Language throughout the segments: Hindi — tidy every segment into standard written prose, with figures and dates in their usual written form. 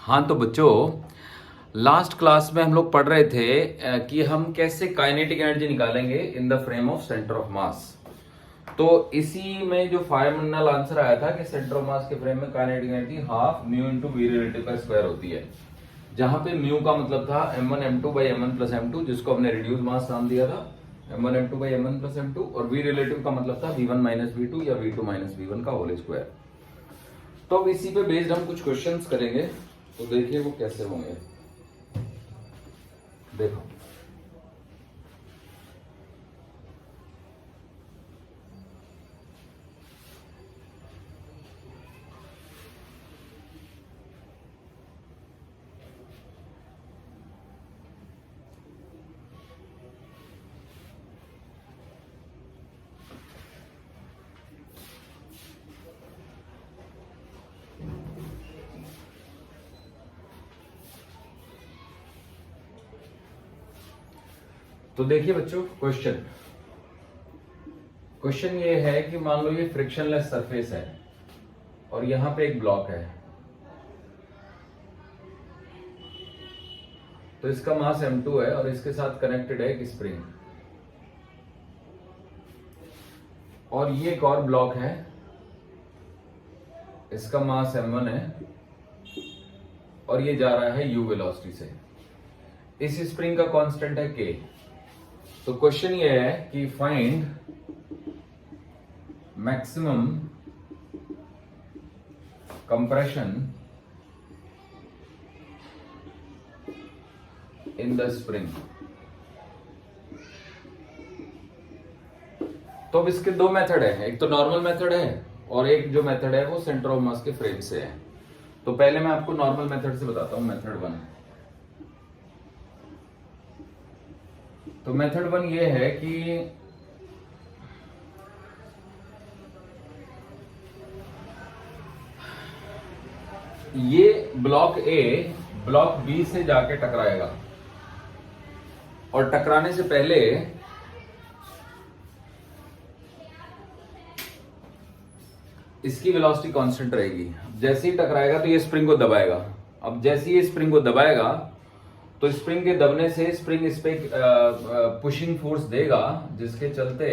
हाँ तो बच्चों, लास्ट क्लास में हम लोग पढ़ रहे थे कि हम कैसे काइनेटिक एनर्जी निकालेंगे in the frame of centre of मास। तो इसी में जो फाइनल आंसर आया था कि सेंटर ऑफ मास के फ्रेम में kinetic energy half mu into v relative का स्क्वायर होती है, जहां पे म्यू का मतलब था m1 m2 by m1 plus m2, जिसको हमने रिड्यूस मास नाम दिया था m1 m2 by m1 plus m2, और v रिलेटिव का मतलब था v1 माइनस v2 या v2 माइनस v1 का होल स्क्वायर। तो अब इसी पे बेस्ड हम कुछ क्वेश्चंस करेंगे, तो देखिए वो कैसे होंगे। देखो तो देखिए बच्चों, क्वेश्चन ये है कि मान लो ये फ्रिक्शनलेस सरफेस है और यहां पे एक ब्लॉक है, तो इसका मास m2 है और इसके साथ कनेक्टेड है एक स्प्रिंग, और ये एक और ब्लॉक है, इसका मास m1 है और ये जा रहा है u वेलोसिटी से। इस स्प्रिंग का कांस्टेंट है k। तो क्वेश्चन ये है कि find maximum compression in the spring. तो अब इसके दो मेथड है, एक तो नॉर्मल मेथड है और एक जो मेथड है वो सेंटर ऑफ मास के फ्रेम से है। तो पहले मैं आपको नॉर्मल मेथड से बताता हूं, मेथड 1। तो मेथड 1 ये है कि ये ब्लॉक ए ब्लॉक बी से जाके टकराएगा, और टकराने से पहले इसकी वेलोसिटी कांस्टेंट रहेगी। जैसे ही टकराएगा तो ये स्प्रिंग को दबाएगा। अब जैसे ही स्प्रिंग को दबाएगा तो स्प्रिंग के दबने से स्प्रिंग इस पे पुशिंग फोर्स देगा, जिसके चलते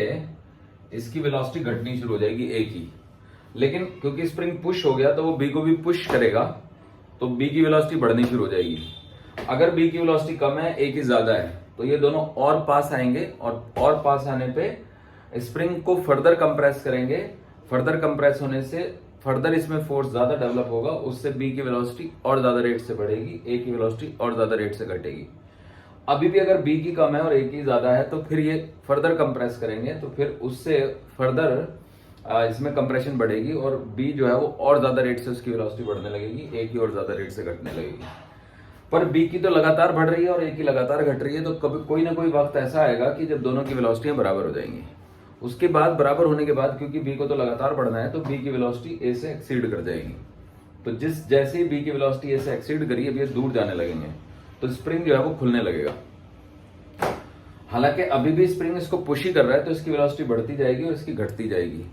इसकी वेलोसिटी घटनी शुरू हो जाएगी ए की। लेकिन क्योंकि स्प्रिंग पुश हो गया तो वो बी को भी पुश करेगा, तो बी की वेलोसिटी बढ़नी शुरू हो जाएगी। अगर बी की वेलोसिटी कम है, ए की ज्यादा है, तो ये दोनों और पास आएंगे, और पास आने पे स्प्रिंग को फर्दर कंप्रेस करेंगे। फर्दर कंप्रेस होने से फर्दर इसमें फोर्स ज्यादा डेवलप होगा, उससे बी की वेलोसिटी और ज्यादा रेट से बढ़ेगी, ए की वेलोसिटी और ज्यादा रेट से घटेगी। अभी भी अगर बी की कम है और ए की ज्यादा है, तो फिर ये फर्दर कंप्रेस करेंगे, तो फिर उससे फर्दर इसमें कंप्रेशन बढ़ेगी और बी जो है वो और ज्यादा रेट से उसकी वेलोसिटी बढ़ने लगेगी, ए की और ज्यादा रेट से घटने लगेगी। पर बी की तो लगातार बढ़ रही है और ए की लगातार घट रही है, तो कभी कोई ना कोई वक्त ऐसा आएगा कि जब दोनों की वेलोसिटियां बराबर हो जाएंगी। उसके बाद बराबर होने के बाद, क्योंकि बी को तो लगातार बढ़ना है, तो बी की वेलोसिटी ए से एक्सीड कर जाएगी। तो जैसे ही बी की वेलोसिटी ए से एक्सीड करी, अब ये दूर जाने लगेंगे, तो स्प्रिंग जो है वो खुलने लगेगा। हालांकि अभी भी स्प्रिंग इसको पुश ही कर रहा है, तो इसकी वेलोसिटी बढ़ती जाएगी और इसकी घटती जाएगी।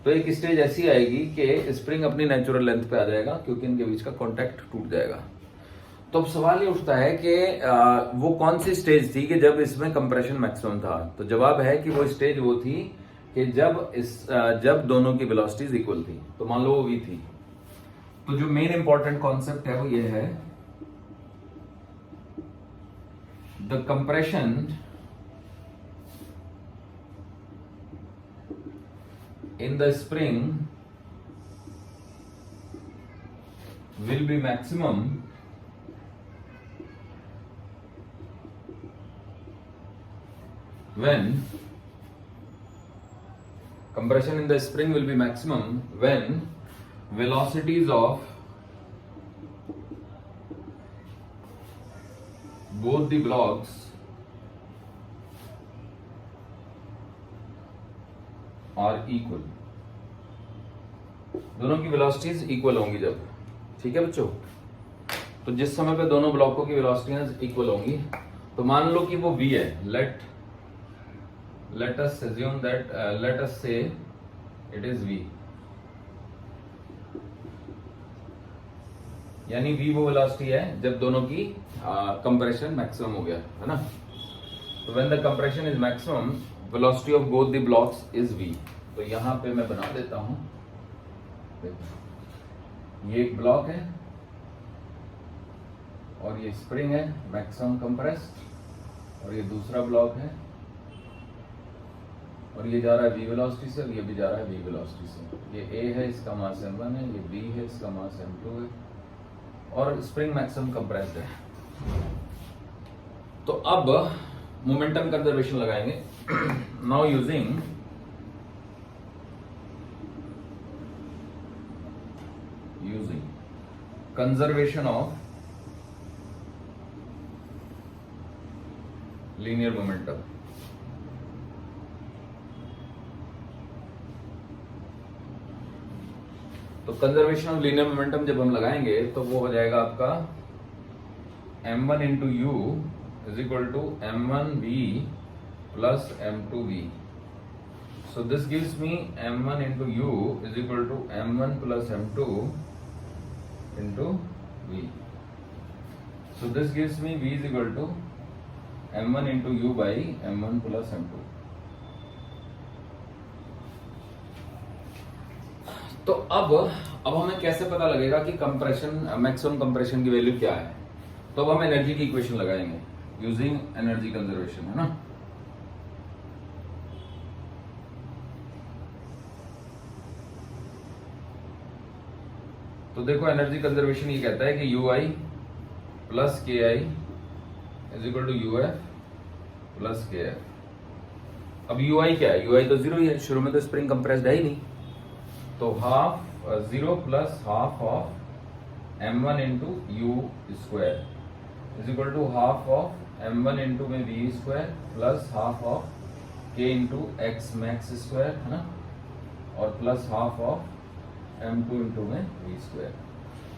तो एक स्टेज ऐसी आएगी कि स्प्रिंग अपनी नेचुरल लेंथ पे आ जाएगा, क्योंकि इनके बीच का कॉन्टैक्ट टूट जाएगा। तो अब सवाल ये उठता है कि वो कौन सी स्टेज थी कि जब इसमें कंप्रेशन मैक्सिमम था। तो जवाब है कि वो स्टेज वो थी कि जब दोनों की वेलोसिटीज इक्वल थी। तो मान लो वो v थी। तो जो मेन इंपॉर्टेंट कॉन्सेप्ट है वो ये है, the compression in the spring will be maximum when compression in the spring will be maximum when velocities of both the blocks are equal. दोनों की वेलोसिटीज इक्वल होंगी जब, ठीक है बच्चों। तो जिस समय पे दोनों ब्लॉकों की वेलोसिटीज इक्वल होंगी, तो मान लो कि वो v है। let us assume that let us say it is v। यानी v वो वेलोसिटी है जब दोनों की कंप्रेशन मैक्सिमम हो गया है ना। तो when the compression is maximum velocity of both the blocks is v। तो यहां पे मैं बना देता हूं, ये एक ब्लॉक है और ये स्प्रिंग है मैक्सिमम कंप्रेस्ड, और ये दूसरा ब्लॉक है और ये जा रहा है v वेलोसिटी से और ये भी जा रहा है v वेलोसिटी से। ये a है, इसका मास m1 है, ये b है, इसका मास m2 है और स्प्रिंग मैक्सिमम कंप्रेस्ड है। तो अब मोमेंटम कंजर्वेशन लगाएंगे। Now using conservation of linear momentum. तो कंजर्वेशन ऑफ लीनियर मोमेंटम जब हम लगाएंगे तो वो हो जाएगा आपका m1 into u is equal to m1v plus m2v। So this gives me m1 into u is equal to m1 plus m2 into v। So this gives me v is equal to m1 into u by m1 plus m2। तो अब हमें कैसे पता लगेगा कि कंप्रेशन मैक्सिमम कंप्रेशन की वैल्यू क्या है। तो अब हम एनर्जी की इक्वेशन लगाएंगे यूजिंग एनर्जी कंजर्वेशन, है ना। तो देखो एनर्जी कंजर्वेशन ये कहता है कि you I plus K I is equal to U F plus K F. अब यू आई क्या है, यू आई तो जीरो ही है, शुरू में तो स्प्रिंग कंप्रेस्ड है ही नहीं। तो half zero plus half of m1 into you square is equal to half of m1 into में v square plus half of k into x max square, है ना, और plus half of m2 into में v स्क्वायर।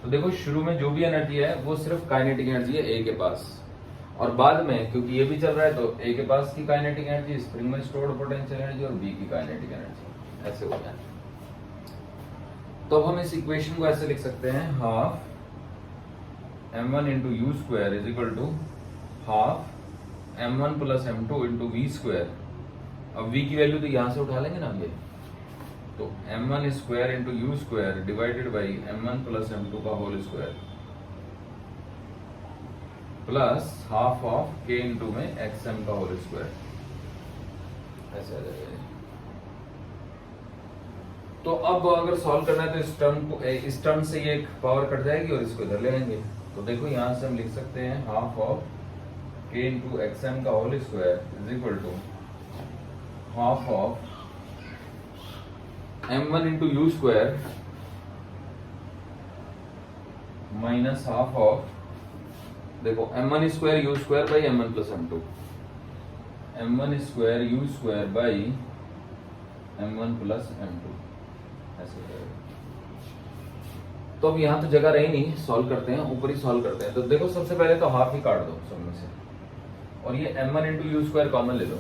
तो देखो शुरू में जो भी एनर्जी है वो सिर्फ काइनेटिक एनर्जी है a के पास, और बाद में क्योंकि ये भी चल रहा है तो a के पास की काइनेटिक एनर्जी, स्प्रिंग में स्टोर्ड पोटेंशियल एनर्जी और b की काइनेटिक एनर्जी, ऐसे हो जाए। तो अब हम इस इक्वेशन को ऐसे लिख सकते हैं, half m1 into you square is equal to half m1 plus m2 into v square. अब v की वैल्यू तो यहां से उठा लेंगे ना हम ये, तो m1 square into you square divided by m1 plus m2 का whole square plus half of k into में xm का होल स्क्वायर, ऐसे आ जाएगा। तो अब अगर सॉल्व करना है तो इस टर्म से ये एक पावर कट जाएगी और इसको इधर ले आएंगे। तो देखो यहां से हम लिख सकते हैं half of k into XM का whole square is equal to half of m1 into you square minus half of, देखो m1 square U square by m1 plus m2, m1 square U square by m1 plus m2, ऐसे हो जाएगा। तो अब यहाँ तो जगह रही नहीं, सॉल्व करते हैं, ऊपर ही सॉल्व करते हैं। तो देखो सबसे पहले तो हाफ ही काट दो सब में से, और ये m1 into you square common ले लो।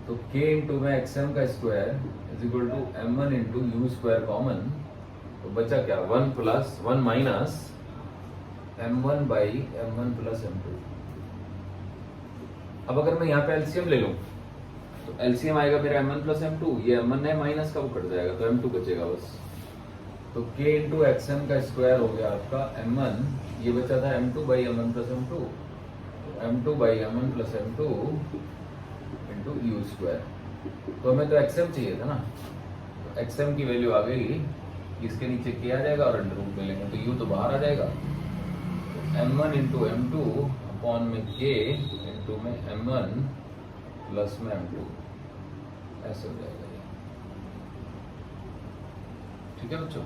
तो k इंटू में xm का square is equal to m1 into you square common, तो बचा क्या, 1 plus 1 minus m1 by m1 plus m2। अब अगर मैं यहाँ पे एलसीएम ले लूं तो एलसीएम आएगा मेरा m1 प्लस m2, ये m1 है माइनस का वो कट जाएगा तो m2 बचेगा बस। तो k इंटू एक्सएम का स्क्वायर हो गया आपका m1, ये बचा था m2 by m1 plus m2, तो m2 by m1 plus m2 into you square. तो हमें तो एक्सएम चाहिए था ना, तो एक्सएम की वैल्यू आ गई, इसके नीचे k आ जाएगा और अंडर रूट में लेंगे तो u तो बाहर आ जाएगा। तो m1 इंटू m2 अपॉन में k इंटू में m1 प्लस में m2, ऐसे हो जाएगा ये। ठीक है बच्चों,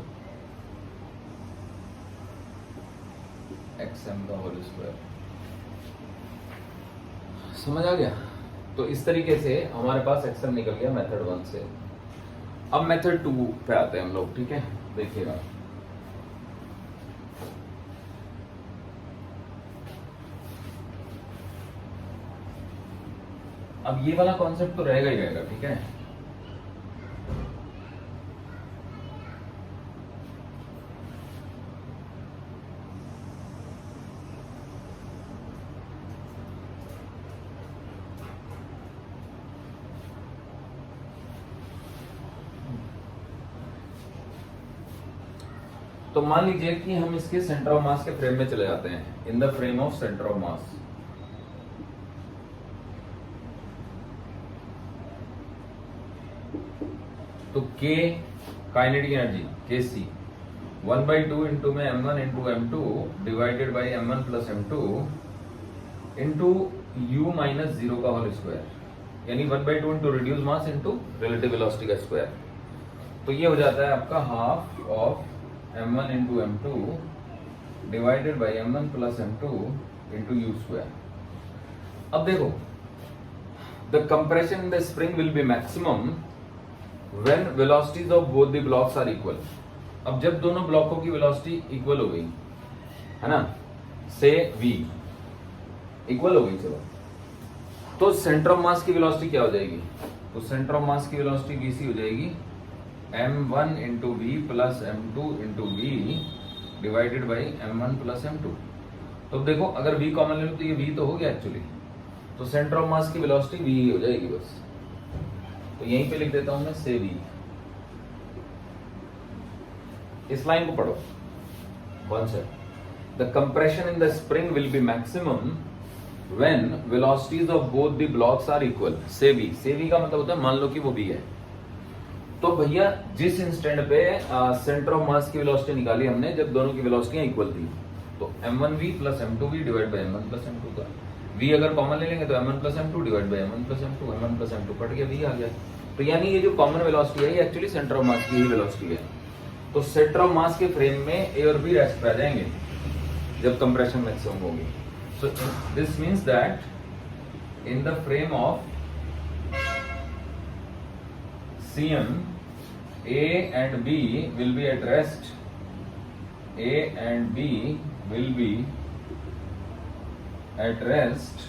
xm का होल स्क्वायर समझ आ गया। तो इस तरीके से हमारे पास xm निकल गया मेथड 1 से। अब मेथड 2 पे आते हैं हम लोग, ठीक है, देखिएगा। अब ये वाला कॉन्सेप्ट तो रहेगा ही रहेगा, ठीक है। तो मान लीजिए कि हम इसके सेंटर ऑफ मास के फ्रेम में चले जाते हैं, in the frame of centre of मास। तो K kinetic energy Kc 1/2 into में m1 into m2 divided by m1 plus m2 into u minus 0 का होल स्क्वायर, यानी 1/2 into reduce mass into relative velocity का स्क्वायर। तो ये हो जाता है आपका half of m1 into m2 divided by m1 plus m2 into u square. अब देखो, the compression in the spring will be maximum when velocities of both the blocks are equal. अब जब दोनों ब्लॉकों की वेलोसिटी इक्वल हो गई है ना, से v इक्वल हो गई, चलो, तो सेंटर ऑफ मास की वेलोसिटी क्या हो जाएगी? तो सेंटर ऑफ मास की वेलोसिटी vc हो जाएगी m1 into v plus m2 into v divided by m1 plus m2। तो देखो, अगर v कॉमन ले लो तो ये v तो हो गया एक्चुअली, तो सेंटर ऑफ मास की वेलोसिटी v ही हो जाएगी बस। तो यहीं पे लिख देता हूं मैं से v। इस लाइन को पढ़ो, कौन सा? The compression in the spring will be maximum when velocities of both the blocks are equal. से v का मतलब होता है, मान लो कि वो v है, तो भैया जिस इंस्टेंट पे सेंटर ऑफ मास की वेलोसिटी निकाली हमने जब दोनों की वेलोसिटियां इक्वल थी, तो m1v plus m2v divide by m1 plus m2 का v अगर कॉमन ले लेंगे तो m1 plus m2 divide by m1 plus m2, m1 plus m2 cut गया, v आ गया। तो यानी ये जो कॉमन वेलोसिटी है ये एक्चुअली सेंटर ऑफ मास की ही वेलोसिटी है। तो सेंटर ऑफ मास के फ्रेम में a और b रेस्ट पे आ जाएंगे जब कंप्रेशन मैक्सिमम होगी। So this means that in the frame of CM A and B will be at rest. A and B will be at rest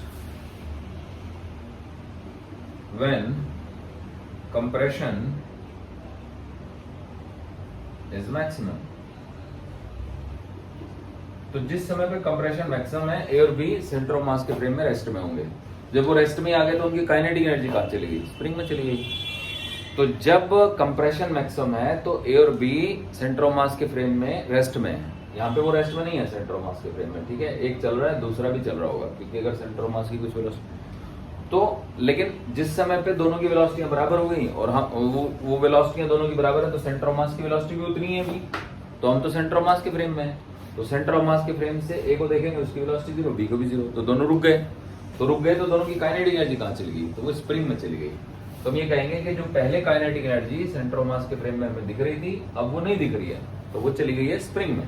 when compression is maximum. तो जिस समय पे कंप्रेशन मैक्सिमम है, ए और बी सेंटर ऑफ मास के फ्रेम में रेस्ट में होंगे। जब वो रेस्ट में आ गए तो उनकी काइनेटिक एनर्जी कहाँ चली गई? स्प्रिंग में चली गई। तो जब कंप्रेशन मैक्सिमम है तो ए और बी सेंटर ऑफ मास के फ्रेम में रेस्ट में है। यहाँ पे वो रेस्ट में नहीं है सेंटर ऑफ मास के फ्रेम में, ठीक है, एक चल रहा है दूसरा भी चल रहा होगा, क्योंकि अगर सेंटर ऑफ मास की कुछ वेलोसिटी तो, लेकिन जिस समय पे दोनों की वेलोसिटियां बराबर हो गई और हम वो वेलोसिटियां दोनों की बराबर है तो सेंटर ऑफ मास की वेलोसिटी भी उतनी है भी, तो हम तो सेंटर ऑफ मास के फ्रेम में है, तो सेंटर ऑफ मास के फ्रेम से ए को देखेंगे उसकी वेलोसिटी 0, बी को भी 0, तो दोनों रुक गए। तो रुक गए तो दोनों की काइनेटिक एनर्जी कहाँ चली गई? तो वो स्प्रिंग में चली गई। तो हम ये कहेंगे कि जो पहले काइनेटिक एनर्जी सेंटर ऑफ मास के फ्रेम में हमें दिख रही थी अब वो नहीं दिख रही है, तो वो चली गई है स्प्रिंग में।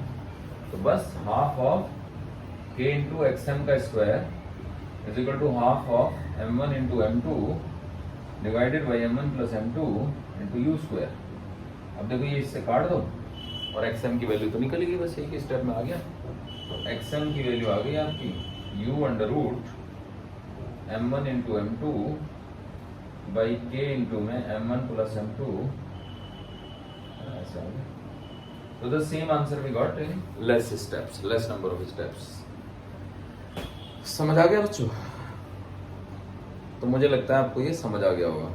तो बस half of k into XM का square is equal to half of m1 into m2 divided by m1 plus m2 into you square. अब देखो ये इससे काट दो और xm की वैल्यू तो निकल गई, बस एक ही स्टेप में आ गया। तो xm की वैल्यू आ गई आपकी u under root m1 into m2 by k into में m1 plus m2। So the same answer we got in less steps, less number of steps. समझ आ गया बच्चों? तो मुझे लगता है आपको ये समझ आ गया होगा।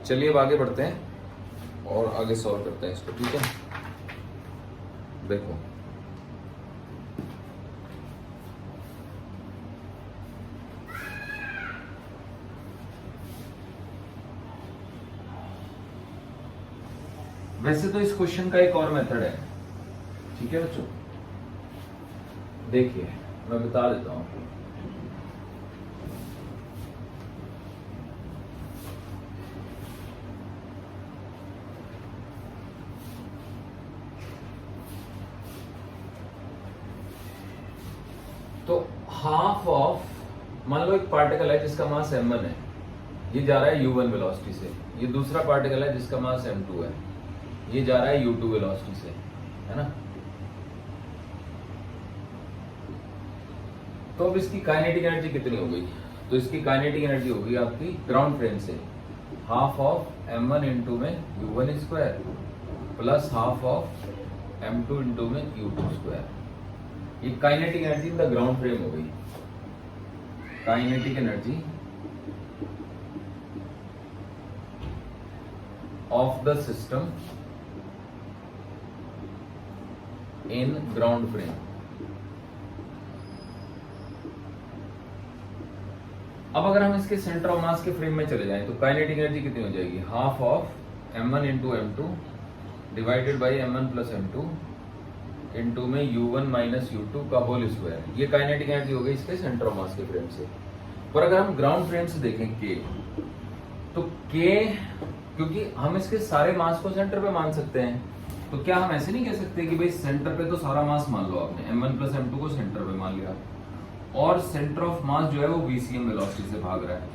चलिए अब आगे बढ़ते हैं और आगे सॉल्व करते हैं इसको, ठीक है? देखो वैसे तो इस क्वेश्चन का एक और मेथड है, ठीक है बच्चों? देखिए मैं बता देता हूं आपको। तो हाफ ऑफ, मान लो एक पार्टिकल है जिसका मास m1 है, ये जा रहा है u1 वेलोसिटी से, ये दूसरा पार्टिकल है जिसका मास m2 है, ये जा रहा है u2 वेलोसिटी से, है ना? तो अब इसकी काइनेटिक एनर्जी कितनी हो गई? तो इसकी काइनेटिक एनर्जी होगी आपकी ग्राउंड फ्रेम से हाफ ऑफ m1 इंटू में u1 square plus half of m2 into में u2 स्क्वायर। ये kinetic energy in the ground frame हो गई। Kinetic energy of the system in ground frame. अब अगर हम इसके सेंटर ऑफ मास के फ्रेम में चले जाएं तो काइनेटिक एनर्जी कितनी हो जाएगी, half of m1 into m2 divided by m1 plus m2 into में u1 माइनस u2 का होल स्क्वायर। ये काइनेटिक एनर्जी हो गई इसके सेंटर ऑफ मास के फ्रेम से। पर अगर हम ग्राउंड फ्रेम से देखें k, तो k क्योंकि हम इसके सारे मास को सेंटर पे मान सकते हैं, तो क्या हम ऐसे नहीं कह सकते कि भाई सेंटर पे तो सारा मास मान लो आपने, m1 प्लस m2 को सेंटर पे मान लिया और सेंटर ऑफ मास जो है वो VCM वेलोसिटी से भाग रहा है,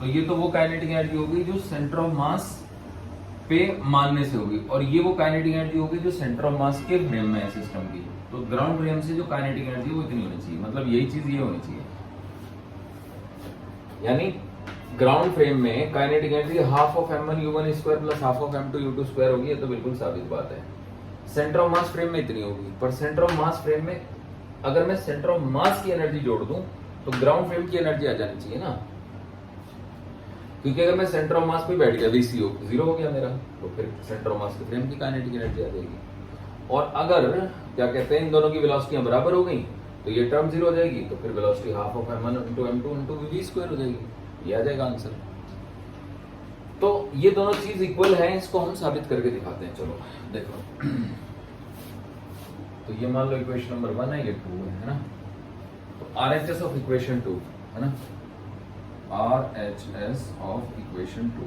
तो ये तो वो काइनेटिक एनर्जी होगी जो सेंटर ऑफ मास पे मानने से होगी, और ये वो काइनेटिक एनर्जी होगी जो सेंटर ऑफ मास के फ्रेम में है सिस्टम की। तो ग्राउंड फ्रेम से जो काइनेटिक एनर्जी है वो इतनी होनी चाहिए, मतलब यही चीज ये होनी चाहिए, यानी ग्राउंड फ्रेम में kinetic energy half of m1 u1 square plus half of m2 u2 square होगी, ये तो बिल्कुल साबित बात है। सेंटर ऑफ मास फ्रेम में इतनी होगी, पर सेंटर ऑफ मास फ्रेम में अगर मैं सेंटर ऑफ मास की एनर्जी जोड़ दूं तो ग्राउंड फ्रेम की एनर्जी आ जानी चाहिए ना, क्योंकि अगर मैं सेंटर ऑफ मास पे बैठ गया VCO 0 हो गया मेरा, तो फिर सेंटर ऑफ मास के फ्रेम की काइनेटिक एनर्जी आ जाएगी। और अगर क्या कहते हैं इन दोनों की वेलोसिटियां बराबर हो गई तो ये टर्म 0 हो जाएगी, तो फिर velocity half of m1 into m2 into v square हो जाएगी, ये आ जाएगा आंसर। तो ये दोनों चीज इक्वल है, इसको हम साबित करके दिखाते हैं। चलो देखो, तो ये मान लो इक्वेशन नंबर 1 है, ये 2 है ना, तो RHS ऑफ इक्वेशन 2 है ना, RHS of equation 2,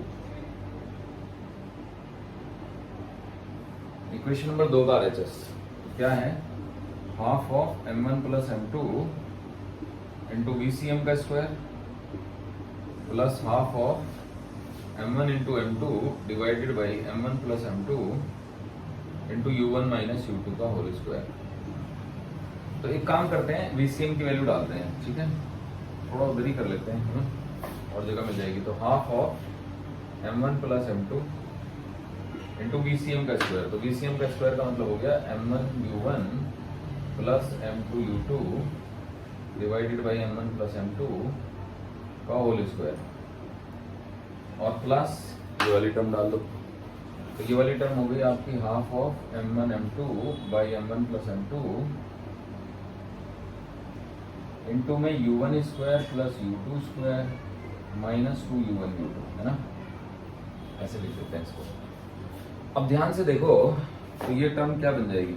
equation number 2 का RHS क्या है, half of m1 plus m2 into VCM का square plus half of m1 into m2 divided by m1 plus m2 into u1 minus u2 का होल स्क्वायर। तो एक काम करते हैं, VCM की वैल्यू डालते हैं, ठीक है, थोड़ा उधर ही कर लेते हैं, और जगह मिल जाएगी। तो half of m1 plus m2 into VCM का स्क्वायर, तो VCM का स्क्वायर का मतलब हो गया m1 u1 plus m2 u2 divided by m1 plus m2 का होल स्क्वायर, और प्लस ये वाली टर्म डाल दो, तो ये वाली टर्म हो गई आपकी half of m1 m2 by m1 plus m2 into में u1 square plus u2 square minus 2u1 u2, है ना, ऐसे लिख देते हैं इसको। अब ध्यान से देखो, तो ये टर्म क्या बन जाएगी,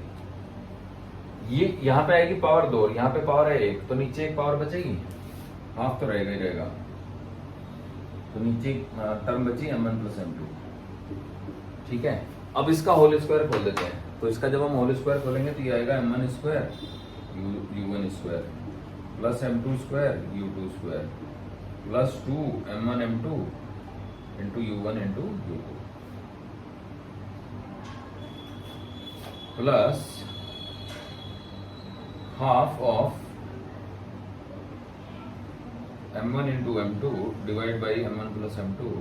ये यहाँ पे आएगी पावर 2 और यहाँ पे पावर है 1, तो नीचे एक पावर बचेगी, हाफ तो रहेगा ही रहेगा, तो नीचे टर्म बची m1 प्लस m2, ठीक है। अब इसका होल स्क्वायर खोल देते हैं, तो इसका जब हम होल स्क्वायर खोलेंगे तो ये आएगा m1 square u1 square plus m2 square u2 square plus 2 m1 m2 into u1 into u2 plus half of m1 into m2 divide by m1 plus m2,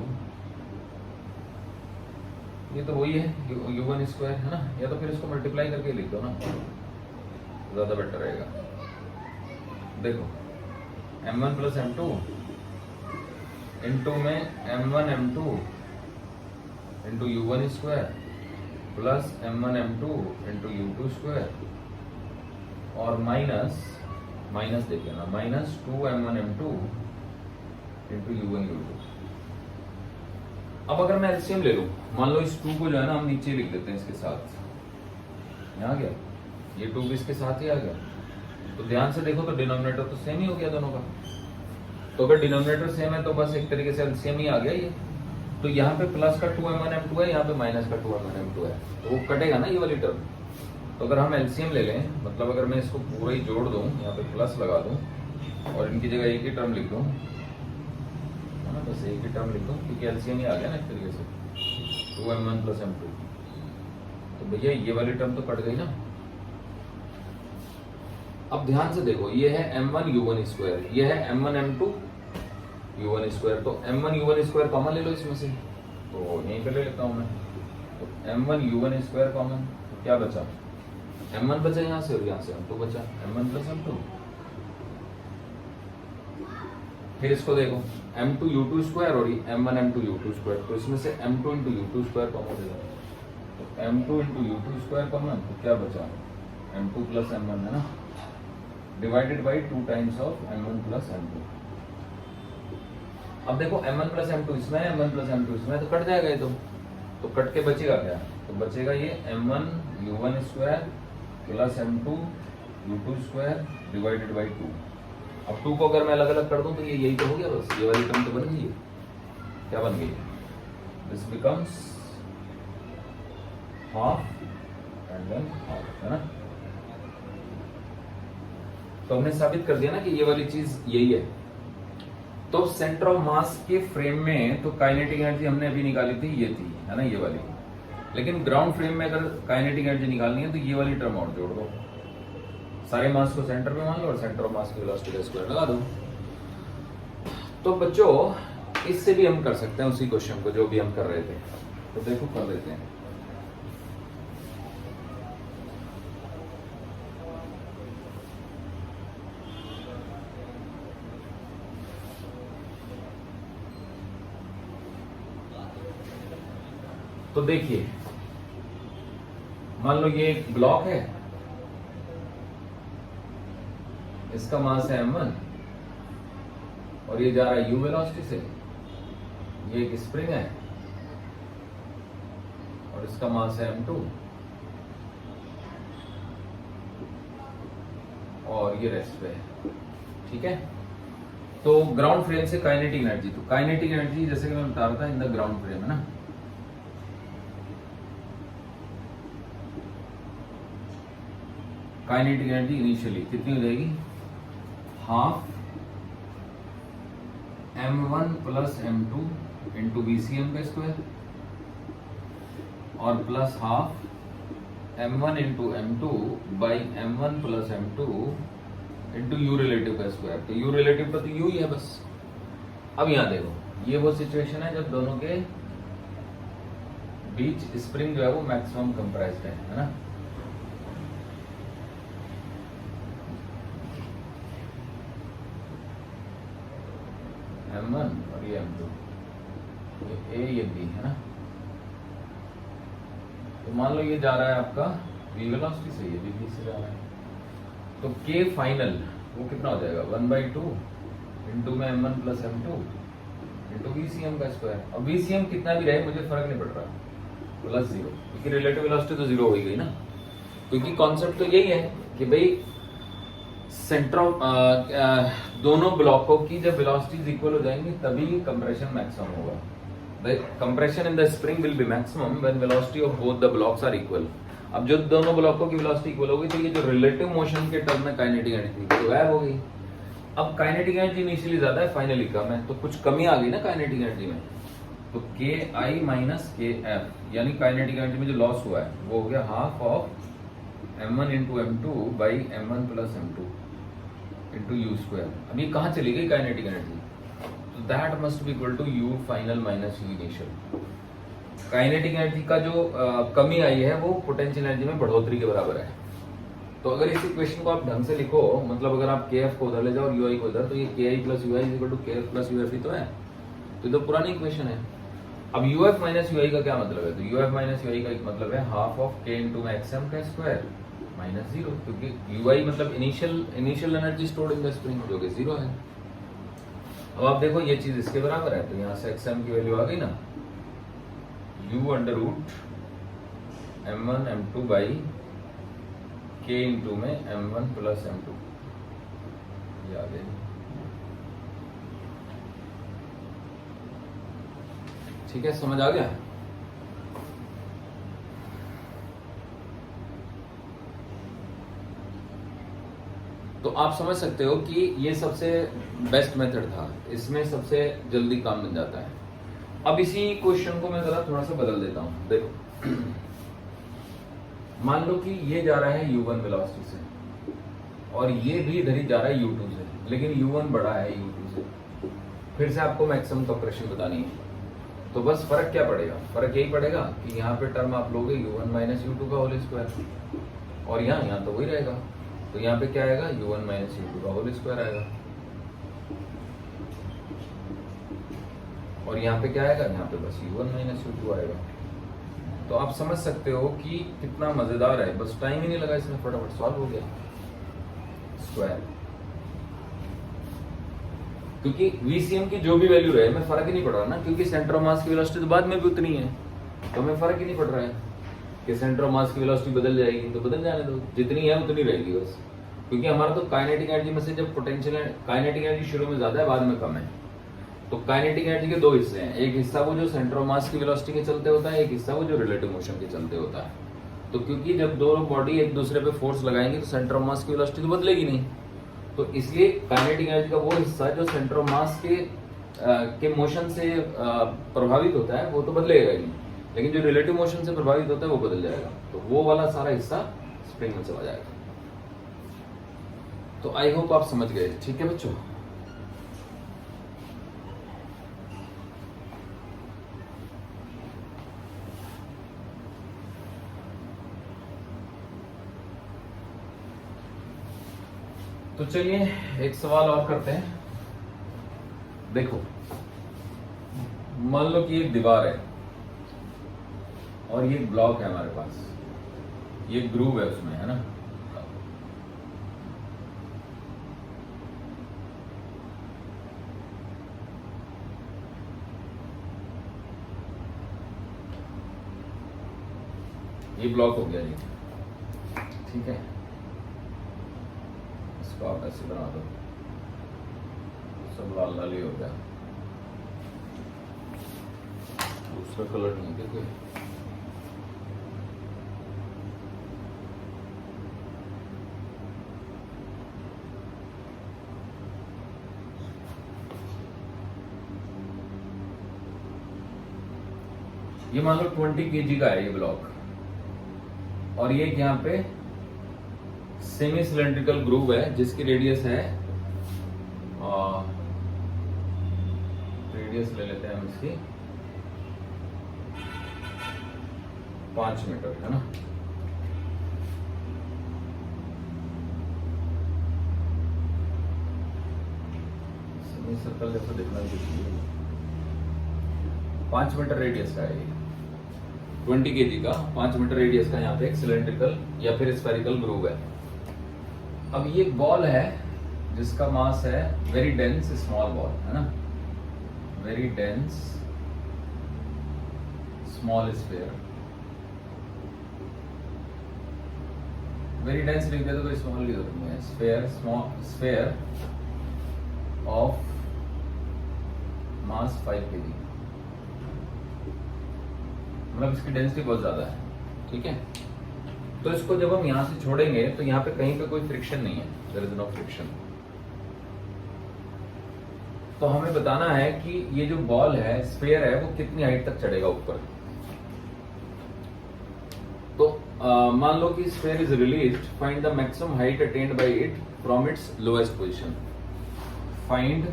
ये तो वही है u1 स्क्वायर, है ना, या तो फिर इसको मल्टीप्लाई करके लिख दो ना, ज्यादा बेटर रहेगा। देखो m1 प्लस m2 इंटू में m1 m2 into u1 square plus m1 m2 into u2 square, और माइनस माइनस देखिए ना, minus 2m1 m2 into u1 u2। अब अगर मैं एलसीएम ले लूं, मान लो इस 2 को जो है ना हम नीचे लिख देते हैं इसके साथ, यहाँ आ गया, ये 2 भी इसके साथ ही आ गया, तो ध्यान से देखो तो डिनोमिनेटर तो सेम ही हो गया दोनों का, तो अगर डिनोमिनेटर सेम है तो बस एक तरीके से एलसीएम ही आ गया ये। तो यहाँ पे प्लस का 2m1 m2 है, यहाँ पे माइनस का 2m1 m2 है, तो वो कटेगा ना ये वाली टर्म। तो अगर हम एलसीएम ले लें, मतलब अगर मैं इसको पूरा ही जोड़ दूं, यहाँ पे प्लस लगा दूं और इनकी जगह एक ही टर्म लिख दूं, है ना, बस एक ही टर्म लिख दूं, क्योंकि एलसीएम ही आ गया ना एक तरीके से 2m1 प्लस m2, तो भैया ये वाली टर्म तो कट गई ना। अब ध्यान से देखो, ये है m1 u1 स्क्वायर, ये है m1 m2 u1 स्क्वायर, तो m1 u1 स्क्वायर कॉमन ले लो इसमें से, तो यहीं पे ले लेता हूं मैं, तो m1 u1 स्क्वायर कॉमन, तो क्या बचा, m1 बचा यहाँ से और यहाँ से m2 बचा, m1 प्लस m2। फिर इसको देखो m2 u2 स्क्वायर और m1 m2 u2 स्क्वायर, तो इसमें से m2 into u2 square common हो जाएगा, तो m2 into u2 square common, तो क्या बचा m2 प्लस m1 है ना, divided by 2 times of m1 plus m2। अब देखो m1 प्लस m2 इसमें है, m1 प्लस m2 इसमें है, तो कट जाएगा ये तो कट के बचेगा क्या, तो बचेगा ये m1 u1 square plus m2 u2 square divided by 2। अब 2 को अगर मैं अलग अलग कर दूं तो ये यही तो हो गया, बस ये वाली टर्म तो बन गई। क्या बन गई, this becomes half and than half, है ना। तो हमने साबित कर दिया ना कि ये वाली चीज यही है। तो सेंटर ऑफ मास के फ्रेम में तो काइनेटिक एनर्जी हमने अभी निकाली थी, ये थी, है ना, ये वाली। लेकिन ग्राउंड फ्रेम में अगर काइनेटिक एनर्जी निकालनी है तो ये वाली टर्म और जोड़ दो, सारे मास को सेंटर पे मान लो और सेंटर ऑफ मास की वेलोसिटी का स्क्वायर लगा दो। तो बच्चों इससे भी हम कर सकते हैं उसी क्वेश्चन को जो भी हम कर रहे थे, तो देखो कर देते हैं। तो देखिए मान लो ये एक ब्लॉक है, इसका मास है m1 और ये जा रहा है u वेलोसिटी से, ये एक स्प्रिंग है और इसका मास है m2 और ये रेस्ट पे है, ठीक है। तो ग्राउंड फ्रेम से काइनेटिक एनर्जी, तो काइनेटिक एनर्जी जैसे कि मैं बता रहा था इन द ग्राउंड फ्रेम, है ना, काइनेटिक एनर्जी इनिशियली कितनी हो जाएगी, half m1 plus m2 into VCM का स्क्वायर और plus half m1 into m2 by m1 plus m2 into you relative का स्क्वायर। तो यू रिलेटिव का तो यू ही है बस। अब यहां देखो, ये वो सिचुएशन है जब दोनों के बीच स्प्रिंग जो है वो मैक्सिमम कंप्रेस्ड है ना। m1 और ये m2, ये A ये B है ना। तो मान लो ये जा रहा है आपका v वेलोसिटी से, ये भी B से जा रहा है, तो K फाइनल वो कितना हो जाएगा 1/2 इंटू में m1 plus m2 into VCM का स्क्वायर। अब VCM कितना भी रहे मुझे फर्क नहीं पड़ रहा, प्लस 0, क्योंकि रिलेटिव वेलोसिटी तो 0 हो ही गई ना। क्योंकि कॉन्सेप्ट तो यही है कि भाई सेंटर ऑफ दोनों ब्लॉकों की जब वेलोसिटीज इक्वल हो जाएंगी तभी कंप्रेशन मैक्सिमम होगा। The compression in the spring will be maximum when velocity of both the blocks are equal. अब जो दोनों ब्लॉकों की वेलोसिटी इक्वल होगी तो ये जो रिलेटिव मोशन के टर्म में काइनेटिक एनर्जी तो गायब हो गई। अब काइनेटिक एनर्जी इनिशियली ज्यादा है, फाइनली कम है, तो कुछ कमी आ गई ना काइनेटिक एनर्जी में। तो KI माइनस KF यानी काइनेटिक एनर्जी में जो लॉस हुआ है वो हो गया half of m1 into m2 by m1 plus m2 into you square. अब ये कहाँ चली गई काइनेटिक एनर्जी, तो that must be equal to u final minus u initial. Kinetic energy का जो कमी आई है वो पोटेंशियल एनर्जी में बढ़ोतरी के बराबर है। तो अगर इस इक्वेशन को आप ढंग से लिखो, मतलब अगर आप KF को उधर ले जाओ और UI को उधर, तो ये KI plus UI is equal to KF plus UF ही तो है। तो ये तो पुरानी इक्वेशन है। अब UF माइनस UI का क्या मतलब है, तो UF माइनस UI का एक मतलब है half of K into maximum का स्क्वायर माइनस 0, क्योंकि UI मतलब initial energy stored in the spring जो कि 0 है। अब आप देखो ये चीज इसके बराबर है, तो यहाँ से XM की वैल्यू आ गई ना, U under root m1 m2 by K into में m1 प्लस m2, ये आ गई। ठीक है, समझ आ गया। तो आप समझ सकते हो कि ये सबसे बेस्ट मेथड था, इसमें सबसे जल्दी काम बन जाता है। अब इसी क्वेश्चन को मैं जरा थोड़ा सा बदल देता हूं। देखो मान लो कि ये जा रहा है u1 वेलोसिटी से और ये भी इधर ही जा रहा है u2 से, लेकिन u1 बड़ा है u2 से। फिर से आपको मैक्सिमम कंप्रेशन बतानी है, तो बस फर्क क्या पड़ेगा, फर्क यही पड़ेगा कि यहाँ पे टर्म आप लोगे u1 माइनस u2 का होल स्क्वायर, और यहाँ तो वही रहेगा। तो यहाँ पे क्या आएगा, u1 माइनस u2 का होल स्क्वायर आएगा, और यहाँ पे क्या आएगा, यहाँ पे बस u1 माइनस u2 आएगा। तो आप समझ सकते हो कि कितना मजेदार है, बस टाइम ही नहीं लगा इसमें, फटाफट सॉल्व हो गया स्क्वायर। क्योंकि VCM की जो भी वैल्यू रहे हमें फर्क ही नहीं पड़ रहा ना, क्योंकि सेंटर ऑफ मास की वेलोसिटी तो बाद में भी उतनी है, तो हमें फर्क ही नहीं पड़ रहा है कि सेंटर ऑफ मास की वेलोसिटी बदल जाएगी, तो बदल जाने दो, जितनी है उतनी रहेगी बस। क्योंकि हमारा तो काइनेटिक एनर्जी में से जब पोटेंशियल काइनेटिक एनर्जी शुरू में ज्यादा है, बाद में कम है, तो काइनेटिक एनर्जी के दो हिस्से हैं, एक हिस्सा वो जो सेंटर ऑफ मास की वेलोसिटी के चलते होता है, एक हिस्सा वो जो रिलेटिव मोशन के चलते होता है। तो क्योंकि जब दोनों बॉडी एक दूसरे पे फोर्स लगाएंगे तो सेंटर ऑफ मास की वेलोसिटी तो बदलेगी नहीं, तो इसलिए काइनेटिक एनर्जी का वो हिस्सा जो सेंटर ऑफ मास के मोशन से प्रभावित होता है वो तो बदलेगा ही नहीं, लेकिन जो रिलेटिव मोशन से प्रभावित होता है वो बदल जाएगा, तो वो वाला सारा हिस्सा स्प्रिंग में चला जाएगा। तो आई होप आप समझ गए, ठीक है बच्चों। तो चलिए एक सवाल और करते हैं। देखो, मान लो कि एक दीवार है और ये ब्लॉक है हमारे पास, ये ग्रूव है उसमें, है ना। ये ब्लॉक हो गया जी, ठीक है, इसको आप ऐसे बना दो, सब लाल लाल ही हो गया, दूसरा कलर नहीं है कोई। ये मान लो 20 kg का है ये ब्लॉक, और ये यहाँ पे सेमी सिलेंड्रिकल ग्रूव है जिसकी रेडियस है, रेडियस ले लेते हैं हम इसकी 5 मीटर, है ना। सेमी सर्कल जैसा दिखना चाहिए, 5 मीटर रेडियस का है ये, 20 kg का 5 मीटर रेडियस का यहाँ पे एक सिलेंड्रिकल या फिर स्फेरिकल ग्रूव है। अब ये बॉल है जिसका मास है वेरी डेंस स्मॉल बॉल, है ना, very dense small sphere, very dense लिख देते तो स्मॉल की जरूरत नहीं है, sphere, small sphere of mass 5 kg, मतलब इसकी डेंसिटी बहुत ज्यादा है, ठीक है। तो इसको जब हम यहां से छोड़ेंगे तो यहाँ पे कहीं पे कोई फ्रिक्शन नहीं है, देयर इज नो फ्रिक्शन। तो हमें बताना है कि ये जो बॉल है, स्फेयर है, वो कितनी हाइट तक चढ़ेगा ऊपर। तो मान लो कि sphere is released, find the maximum height attend bye it from its lowest position. Find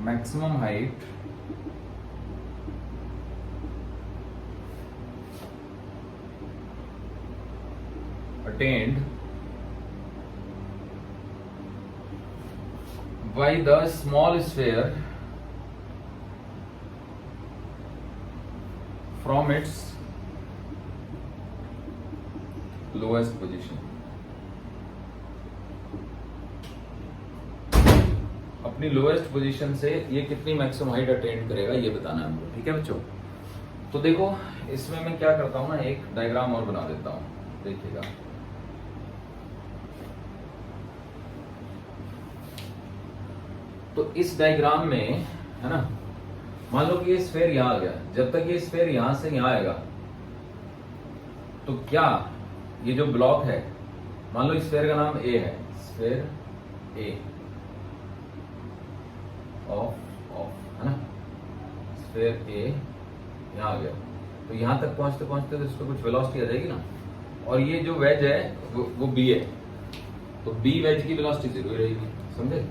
maximum height attained by the small sphere from its lowest position। अपनी लोएस्ट पोजीशन से ये कितनी मैक्सिमम हाइट अटेंड करेगा ये बताना है हमको, ठीक है बच्चों। तो देखो इसमें मैं क्या करता हूं ना, एक डायग्राम और बना देता हूं, देखिएगा। तो इस डायग्राम में, है ना, मान लो कि ये स्फेयर यहां आ गया, जब तक ये स्फेयर यहां से यहां आएगा तो क्या ये जो ब्लॉक है, मान लो इस स्फेयर का नाम ए है, स्फेयर ए ऑफ, है ना, स्फेयर ए यहां आ गया, तो यहां तक पहुंचते पहुंचते तो इस पर कुछ वेलोसिटी आ जाएगी ना, और ये जो वेज है वो बी है, तो बी वेज की वेलोसिटी 0 रहेगी, समझे।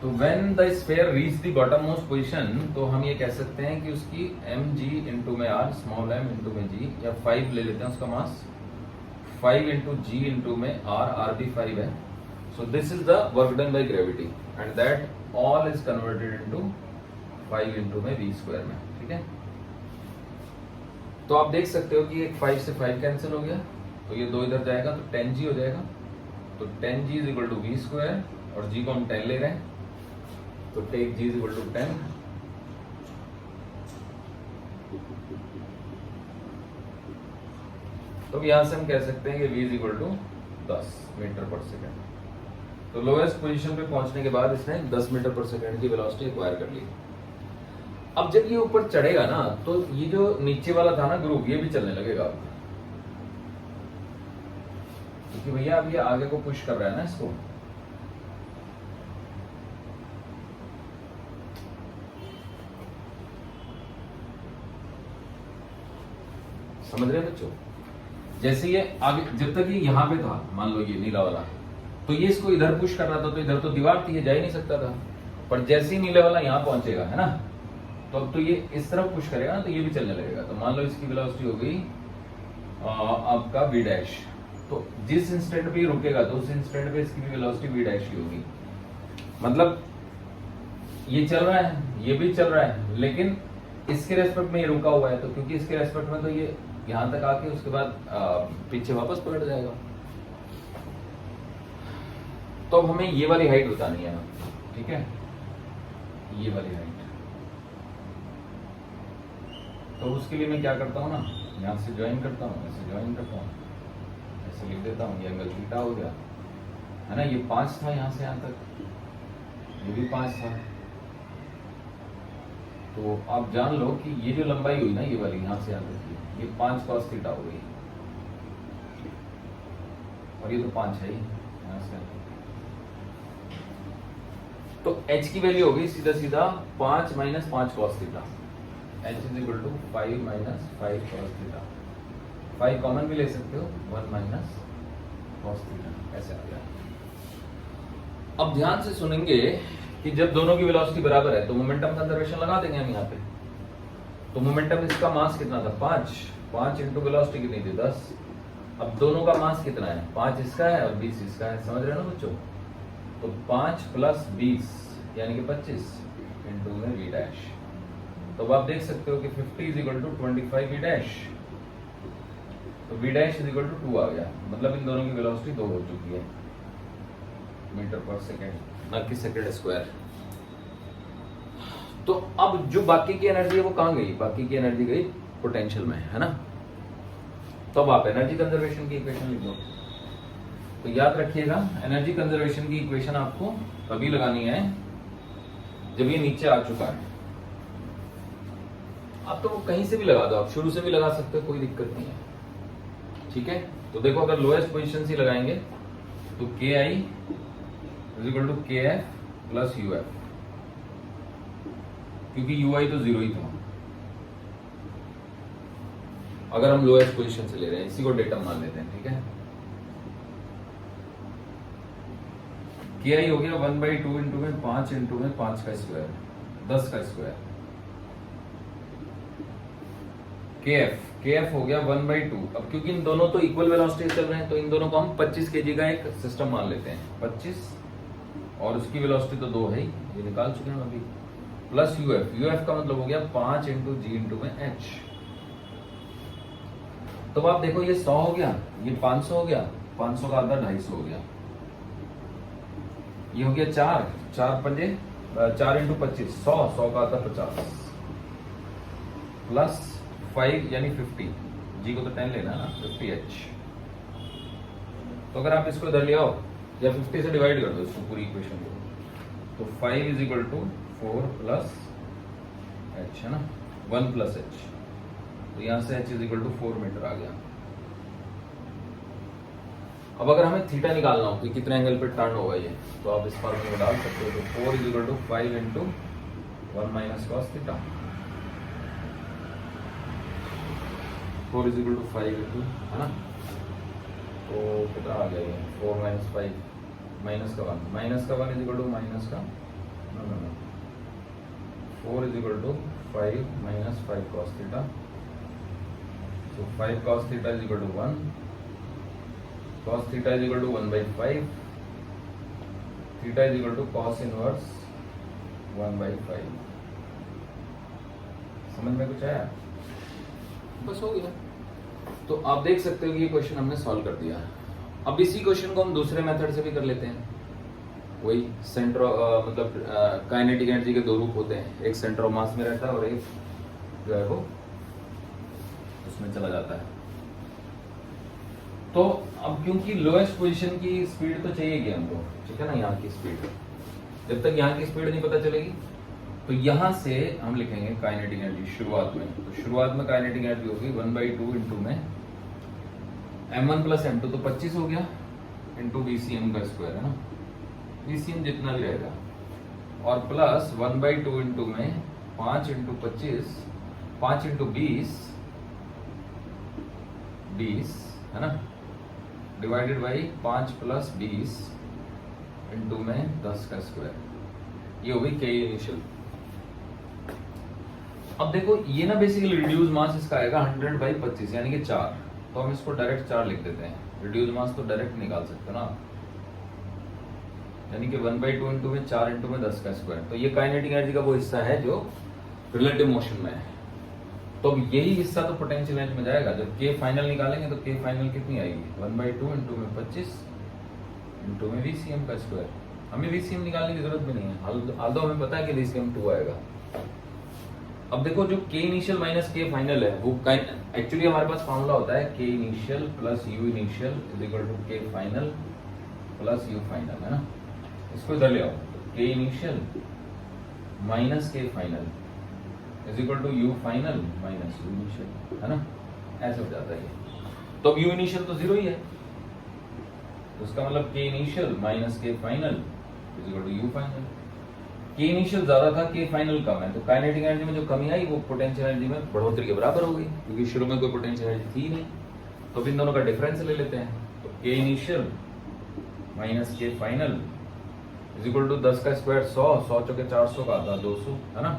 तो when the sphere reach the bottom most position, तो हम ये कह सकते हैं कि उसकी mg इंटू में r, स्मॉल m इंटू में g, या 5 ले लेते हैं उसका मास, 5 इंटू g इंटू में r भी 5 है। So this is the work done by gravity and that all is converted into 5 into में v स्क्वायर में, ठीक है। तो आप देख सकते हो कि एक 5 से 5 कैंसिल हो गया, तो ये 2 इधर जाएगा तो 10g हो जाएगा। तो 10g is equal to v square, और g को हम 10 ले रहे हैं, तो take g is equal to 10। तो यहां से हम कह सकते हैं कि v is equal to 10 metre पर सेकेंड। तो लोएस्ट पोजीशन पे पहुंचने के बाद इसने 10 मीटर पर सेकेंड की वेलोसिटी एक्वायर कर ली। अब जब ये ऊपर चढ़ेगा ना, तो ये जो नीचे वाला था ना ग्रुप, ये भी चलने लगेगा अब, क्योंकि भैया अब ये आगे को पुश कर रहा है ना इसको। समझ रहे हैं बच्चों? जैसे ये आगे, जब तक ये यहां पे था, मान लो ये नीला वाला, तो ये इसको इधर पुश कर रहा था, तो इधर तो दीवार थी, ये जा ही नहीं सकता था। पर जैसे ही नीले वाला यहां पहुंचेगा, है ना, तो अब तो ये इस तरफ पुश करेगा ना, तो ये भी चलने लगेगा। तो मान लो इसकी वेलोसिटी हो गई आपका v डैश। तो जिस इंस्टेंट पे रुकेगा, तो उस इंस्टेंट पे इसकी भी वेलोसिटी v डैश ही होगी। मतलब ये चल रहा है, ये भी चल रहा है, लेकिन इसके रेस्पेक्ट में ये रुका हुआ है, तो क्योंकि इसके रेस्पेक्ट में तो ये यहां तक आके उसके बाद पीछे वापस पलट जाएगा। तो अब हमें ये वाली हाइट बतानी है, ठीक है, ये वाली हाइट। तो उसके लिए मैं क्या करता हूँ ना, यहां से ज्वाइन करता हूँ, ऐसे ज्वाइन करता हूँ, ऐसे लिख देता हूँ, ये एंगल थीटा हो गया, है ना। ये 5 था यहां से यहां तक, ये भी 5 था। तो आप जान लो कि ये जो लंबाई हुई ना, ये वाली यहां से यहां तक की, ये 5 cos थीटा हो गई, और ये तो 5 है ही यहां से। तो h की वैल्यू होगी सीधा सीधा 5 minus 5 cos theta, h is equal to 5 minus 5 cos theta. 5 common भी ले सकते हो, 1 माइनस cos थीटा, ऐसे आ गया। अब ध्यान से सुनेंगे कि जब दोनों की वेलोसिटी बराबर है, तो मोमेंटम कंजर्वेशन लगा देंगे हम यहाँ पे। तो मोमेंटम, इसका मास कितना था 5 इंटू वेलोसिटी कितनी थी 10। अब दोनों का मास कितना है, 5 इसका है और 20 इसका है, समझ रहे हो ना बच्चों। तो 5 प्लस 20 यानी कि 25 इंटू में v डैश। तो अब आप देख सकते हो कि 50 is equal to 25 v dash. तो v dash is equal to 2 आ गया, मतलब इन दोनों की वेलोसिटी 2 हो चुकी है मीटर पर सेकेंड, ना कि सेकेंड स्क्वायर। तो अब जो बाकी की एनर्जी है वो कहां गई, बाकी की एनर्जी गई पोटेंशियल में, है ना। तो अब आप एनर्जी कंजर्वेशन की इक्वेशन लिख दो। तो याद रखिएगा, एनर्जी कंजर्वेशन की इक्वेशन आपको तभी लगानी है जब ये नीचे आ चुका है। आप तो कहीं से भी लगा दो, आप शुरू से भी लगा सकते हो, कोई दिक्कत नहीं है, ठीक है। तो देखो, अगर लोएस्ट पोजीशन से लगाएंगे तो के आई इज इक्वल टू के एफ प्लस यू एफ, क्योंकि यू आई तो 0 ही था अगर हम लोएस्ट पोजीशन से ले रहे हैं। इसी को डेटा मान लेते हैं, ठीक है। के आई हो गया 1/2 इंटू में 5 इंटू में 5 का स्क्वायर, 10 का स्क्वायर। के एफ हो गया 1/2। अब क्योंकि इन दोनों तो इक्वल वेलोसिटी चल रहे हैं, तो इन दोनों को हम 25 kg का एक सिस्टम मान लेते हैं, 25, और उसकी वेलोसिटी तो 2 है ही, ये निकाल चुके हैं अभी। प्लस यूएफ का मतलब हो गया 5 इंटू जी इंटू में एच। तो आप देखो, ये 100 हो गया, ये 500 हो गया, 500 का आधा 250 हो गया, ये हो गया 4 इंटू 25 100 का आधा 50, प्लस 5 यानी 50, जी को तो 10 लेना ना, 50h। तो अगर आप इसको इधर ले आओ या 50 से डिवाइड कर दो इसको पूरी इक्वेशन को, तो 5 is equal to 4 plus h, है ना, 1 प्लस h। तो यहां से h is equal to 4 metre आ गया। अब अगर हमें थीटा निकालना हो कि कितने एंगल पे टर्न होगा ये, तो आप इस फॉर्मूले में डाल सकते हो। तो 4 is equal to 5 into 1 minus cos theta, 4 is equal to 5 into, है ना, तो कितना आ गया ये 4 माइनस 5 माइनस का 1, माइनस का 1 इज इक्वल टू माइनस का 4 is equal to 5 minus 5 cos theta. तो 5 cos theta is equal to 1, cos theta is equal to 1/5, theta is equal to cos inverse 1/5। समझ में कुछ आया? बस हो गया। तो आप देख सकते हो कि ये क्वेश्चन हमने सॉल्व कर दिया। अब इसी क्वेश्चन को हम दूसरे मेथड से भी कर लेते हैं। वही सेंटर मतलब काइनेटिक एनर्जी के दो रूप होते हैं, एक सेंटर ऑफ मास में रहता है और एक जो है वो उसमें चला जाता है। तो अब क्योंकि लोएस्ट पोजीशन की स्पीड तो चाहिए हमको, ठीक है ना, यहाँ की स्पीड, जब तक यहाँ की स्पीड नहीं पता चलेगी तो यहाँ से हम लिखेंगे काइनेटिक एनर्जी शुरुआत में। तो शुरुआत में काइनेटिक एनर्जी होगी 1/2 इंटू में m1 प्लस m2 तो 25 हो गया इंटू VCM का स्क्वायर, है ना, VCM जितना भी रहेगा, और प्लस 1/2 इंटू में 5 इंटू 25, 5 इंटू 20 है ना, डिवाइडेड बाई 5 प्लस 20 इंटू में 10 का स्क्वायर, ये हो गई के इनिशियल। अब देखो ये ना बेसिकली रिड्यूस मास इसका आएगा 100/25 यानी कि 4, तो हम इसको डायरेक्ट 4 लिख देते हैं। रिड्यूस मास तो डायरेक्ट निकाल सकते हो ना, यानी कि 1/2 इंटू में 4 इंटू में 10 का स्क्वायर। तो ये काइनेटिक एनर्जी का वो हिस्सा है जो रिलेटिव मोशन में है। तो यही हिस्सा तो पोटेंशियल एनर्जी में जाएगा। जब के फाइनल निकालेंगे तो के फाइनल कितनी आएगी, 1/2 इंटू में 25 इंटू में VCM का स्क्वायर। हमें VCM निकालने की जरूरत भी नहीं है, आल्दो हमें पता है कि VCM 2 आएगा। अब देखो जो के इनिशियल माइनस के फाइनल है वो एक्चुअली हमारे पास फॉर्मूला होता है k initial plus u initial is equal to k final plus u final, है ना। इसको इधर ले आओ, k initial minus k final is equal to u final minus u initial, है ना, ऐसे हो जाता है। तो अब यू इनिशियल तो 0 ही है, तो उसका मतलब k initial minus k final is equal to u final. K initial ज्यादा था, के फाइनल कम है, तो काइनेटिक एनर्जी में जो कमी आई वो पोटेंशियल एनर्जी में बढ़ोतरी के बराबर हो गई, क्योंकि शुरू में कोई पोटेंशियल एनर्जी थी नहीं। तो इन दोनों का डिफरेंस ले लेते हैं, तो के initial minus k final is equal to 10 का स्क्वायर 100, 100 चौके 400 का आधा 200, है ना।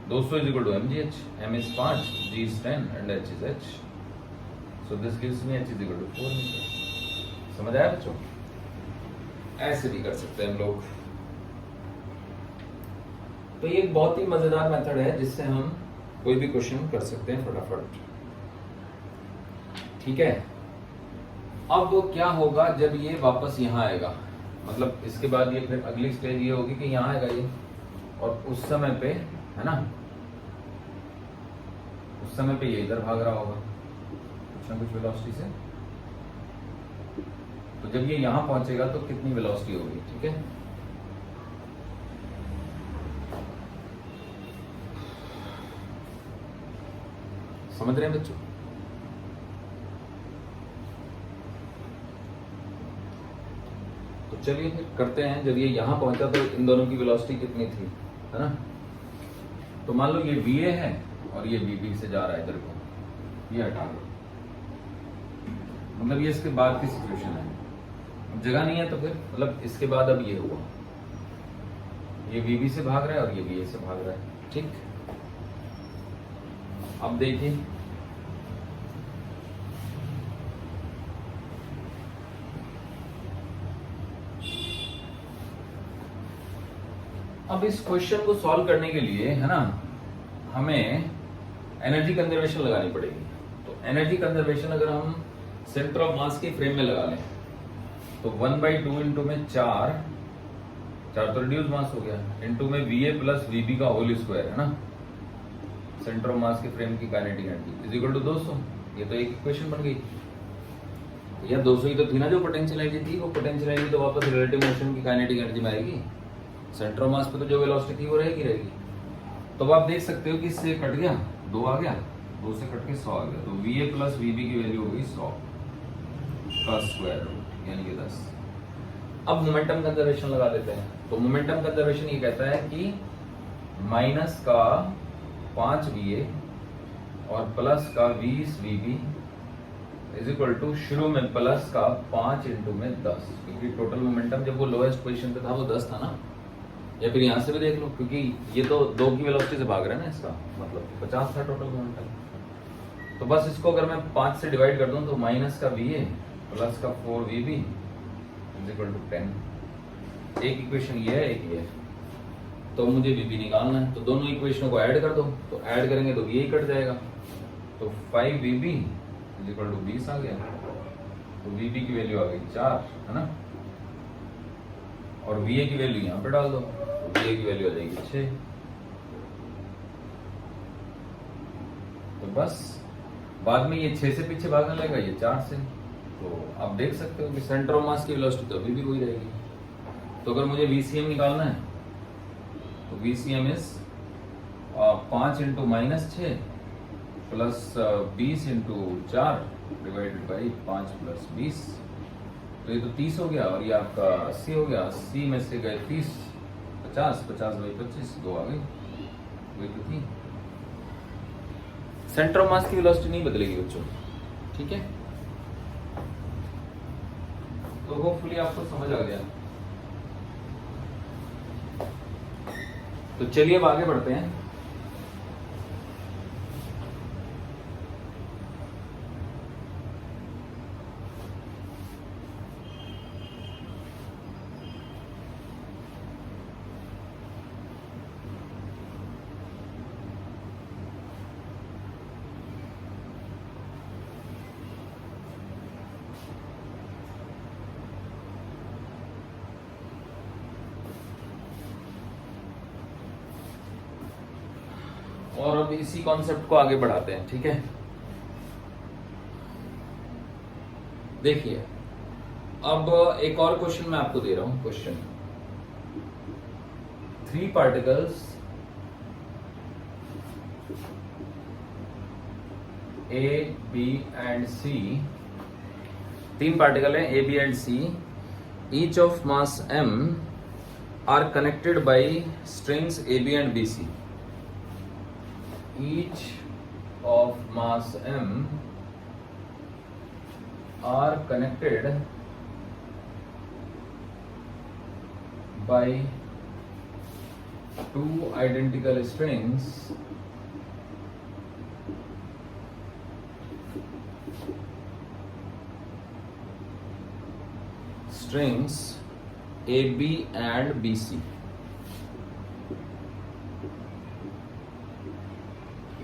200 is equal to mgh, m is 5, g is 10 and h is h. So this gives me h is equal to 4 metre. समझ आया बच्चों? ऐसे भी कर सकते हैं हम लोग। तो ये एक बहुत ही मजेदार मेथड है जिससे हम कोई भी क्वेश्चन कर सकते हैं फटाफट, ठीक है। अब वो क्या होगा जब ये वापस यहाँ आएगा, मतलब इसके बाद ये फिर अगली स्टेज ये होगी कि यहाँ आएगा ये, और उस समय पे, है ना, उस समय पे ये इधर भाग रहा होगा कुछ ना कुछ वेलोसिटी से। तो जब ये यहां पहुंचेगा तो कितनी वेलोसिटी होगी, ठीक है। समझ रहे हैं बच्चों? तो चलिए फिर करते हैं। जब ये यहां पहुंचा तो इन दोनों की वेलोसिटी कितनी थी, है ना। तो मान लो ये VA है और ये VB से जा रहा है इधर को, ये हटा दो, मतलब ये इसके बाद की सिचुएशन है। अब जगह नहीं है तो फिर मतलब इसके बाद अब ये हुआ, ये VB से भाग रहा है और ये VA से भाग रहा है, ठीक। अब देखिए अब इस क्वेश्चन को सॉल्व करने के लिए, है ना, हमें एनर्जी कंजर्वेशन लगानी पड़ेगी। तो एनर्जी कंजर्वेशन अगर हम सेंटर ऑफ मास की फ्रेम में लगा लें तो 1/2 इंटू में 4 तो रिड्यूस मास हो गया, इंटू में VA प्लस VB का होल स्क्वायर, है ना, सेंटर ऑफ मास की फ्रेम की kinetic energy is equal to 200। ये तो एक इक्वेशन बन गई। या 200 ही तो थी ना जो पोटेंशियल एनर्जी थी, वो पोटेंशियल एनर्जी तो वापस रिलेटिव मोशन की काइनेटिक एनर्जी में आएगी। सेंटर ऑफ मास पे तो जो वेलोसिटी थी वो रहेगी। तो अब आप देख सकते हो कि इससे कट गया, 2 आ गया, 2 से कट के 100 आ गया, तो VA प्लस VB की वैल्यू हो गई 100 का स्क्वायर रूट यानी कि 10। अब मोमेंटम कंजर्वेशन लगा देते हैं। तो मोमेंटम कंजर्वेशन ये कहता है कि माइनस का 5 VA और प्लस का 20 VB इज इक्वल टू शुरू में प्लस का 5 इंटू में 10, क्योंकि टोटल मोमेंटम जब वो लोएस्ट पोजीशन पे था वो 10 था ना। या फिर यहाँ से भी देख लो, क्योंकि ये तो 2 की वेलोसिटी से भाग रहा है ना, इसका मतलब 50 था टोटल मोमेंटम। तो बस इसको अगर मैं 5 से डिवाइड कर दूं तो माइनस का VA प्लस का 4 VB इज इक्वल टू 10। एक इक्वेशन ये है, एक ये है, तो मुझे VB निकालना है। तो दोनों इक्वेशनों को ऐड कर दो, तो ऐड करेंगे तो VA कट जाएगा, तो 5VB इक्वल टू 20 आ गया। तो VB की वैल्यू आ गई 4, है ना, और VA की वैल्यू यहाँ पे डाल दो, तो VA की वैल्यू आ जाएगी 6। तो बस बाद में ये 6 से पीछे भागने लगेगा, ये 4 से। तो आप देख सकते हो कि सेंटर ऑफ मास की वेलोसिटी तो अभी भी वही रहेगी। तो अगर मुझे VCM निकालना है तो VCM is 5 into -6 plus 20 into 4 divided by 5 plus 20। तो ये तो 30 हो गया, और ये आपका 80 हो गया। 80 में से गए 30, 50, 50 बाई 25, 2 आ गई, वही तो थी। सेंटर ऑफ मास की वेलोसिटी नहीं बदलेगी बच्चों, ठीक है। तो होपफुली आपको समझ आ गया। तो चलिए अब आगे बढ़ते हैं। और अब इसी कॉन्सेप्ट को आगे बढ़ाते हैं, ठीक है। देखिए अब एक और क्वेश्चन मैं आपको दे रहा हूं। Question 3 particles A, B and C, 3 particle हैं A, B and C, each of mass m are connected by strings AB and BC. Each of mass m are connected by 2 identical strings AB and BC.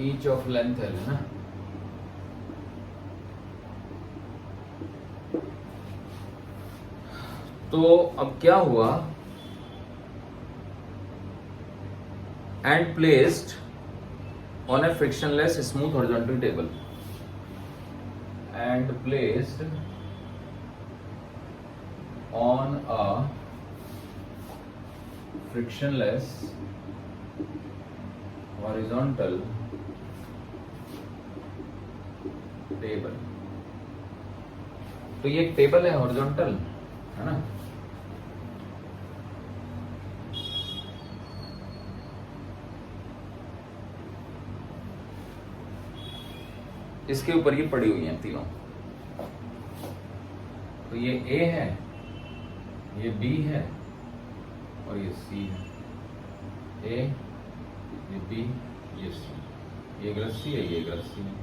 Each of length L, है ना। तो अब क्या हुआ, and placed on a frictionless smooth horizontal table, and placed on a frictionless horizontal table. तो ये एक टेबल है हॉरिजॉन्टल, है ना। इसके ऊपर ये पड़ी हुई हैं तीनों। तो ये A है, ये B है और ये C है। A, ये B, ये C, ये एक रस्सी है, ये एक रस्सी है।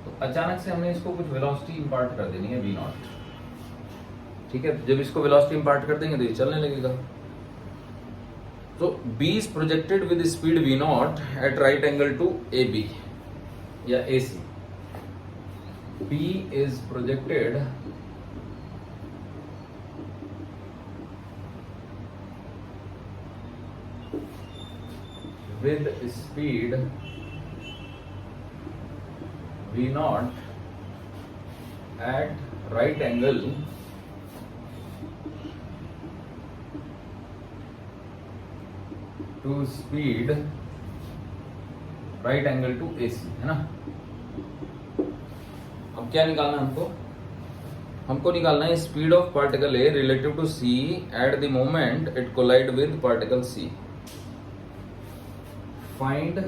तो अचानक से हमने इसको कुछ वेलोसिटी इंपार्ट कर देनी है V0, ठीक है। जब इसको वेलोसिटी इंपार्ट कर देंगे तो ये चलने लगेगा। तो B is projected with speed V0 at right angle to AB या AC। B is projected with speed V0 at right angle to speed right angle to AC, है ना। अब क्या निकालना है हमको? हमको निकालना है speed of particle A relative to C at the moment it collide with particle C। Find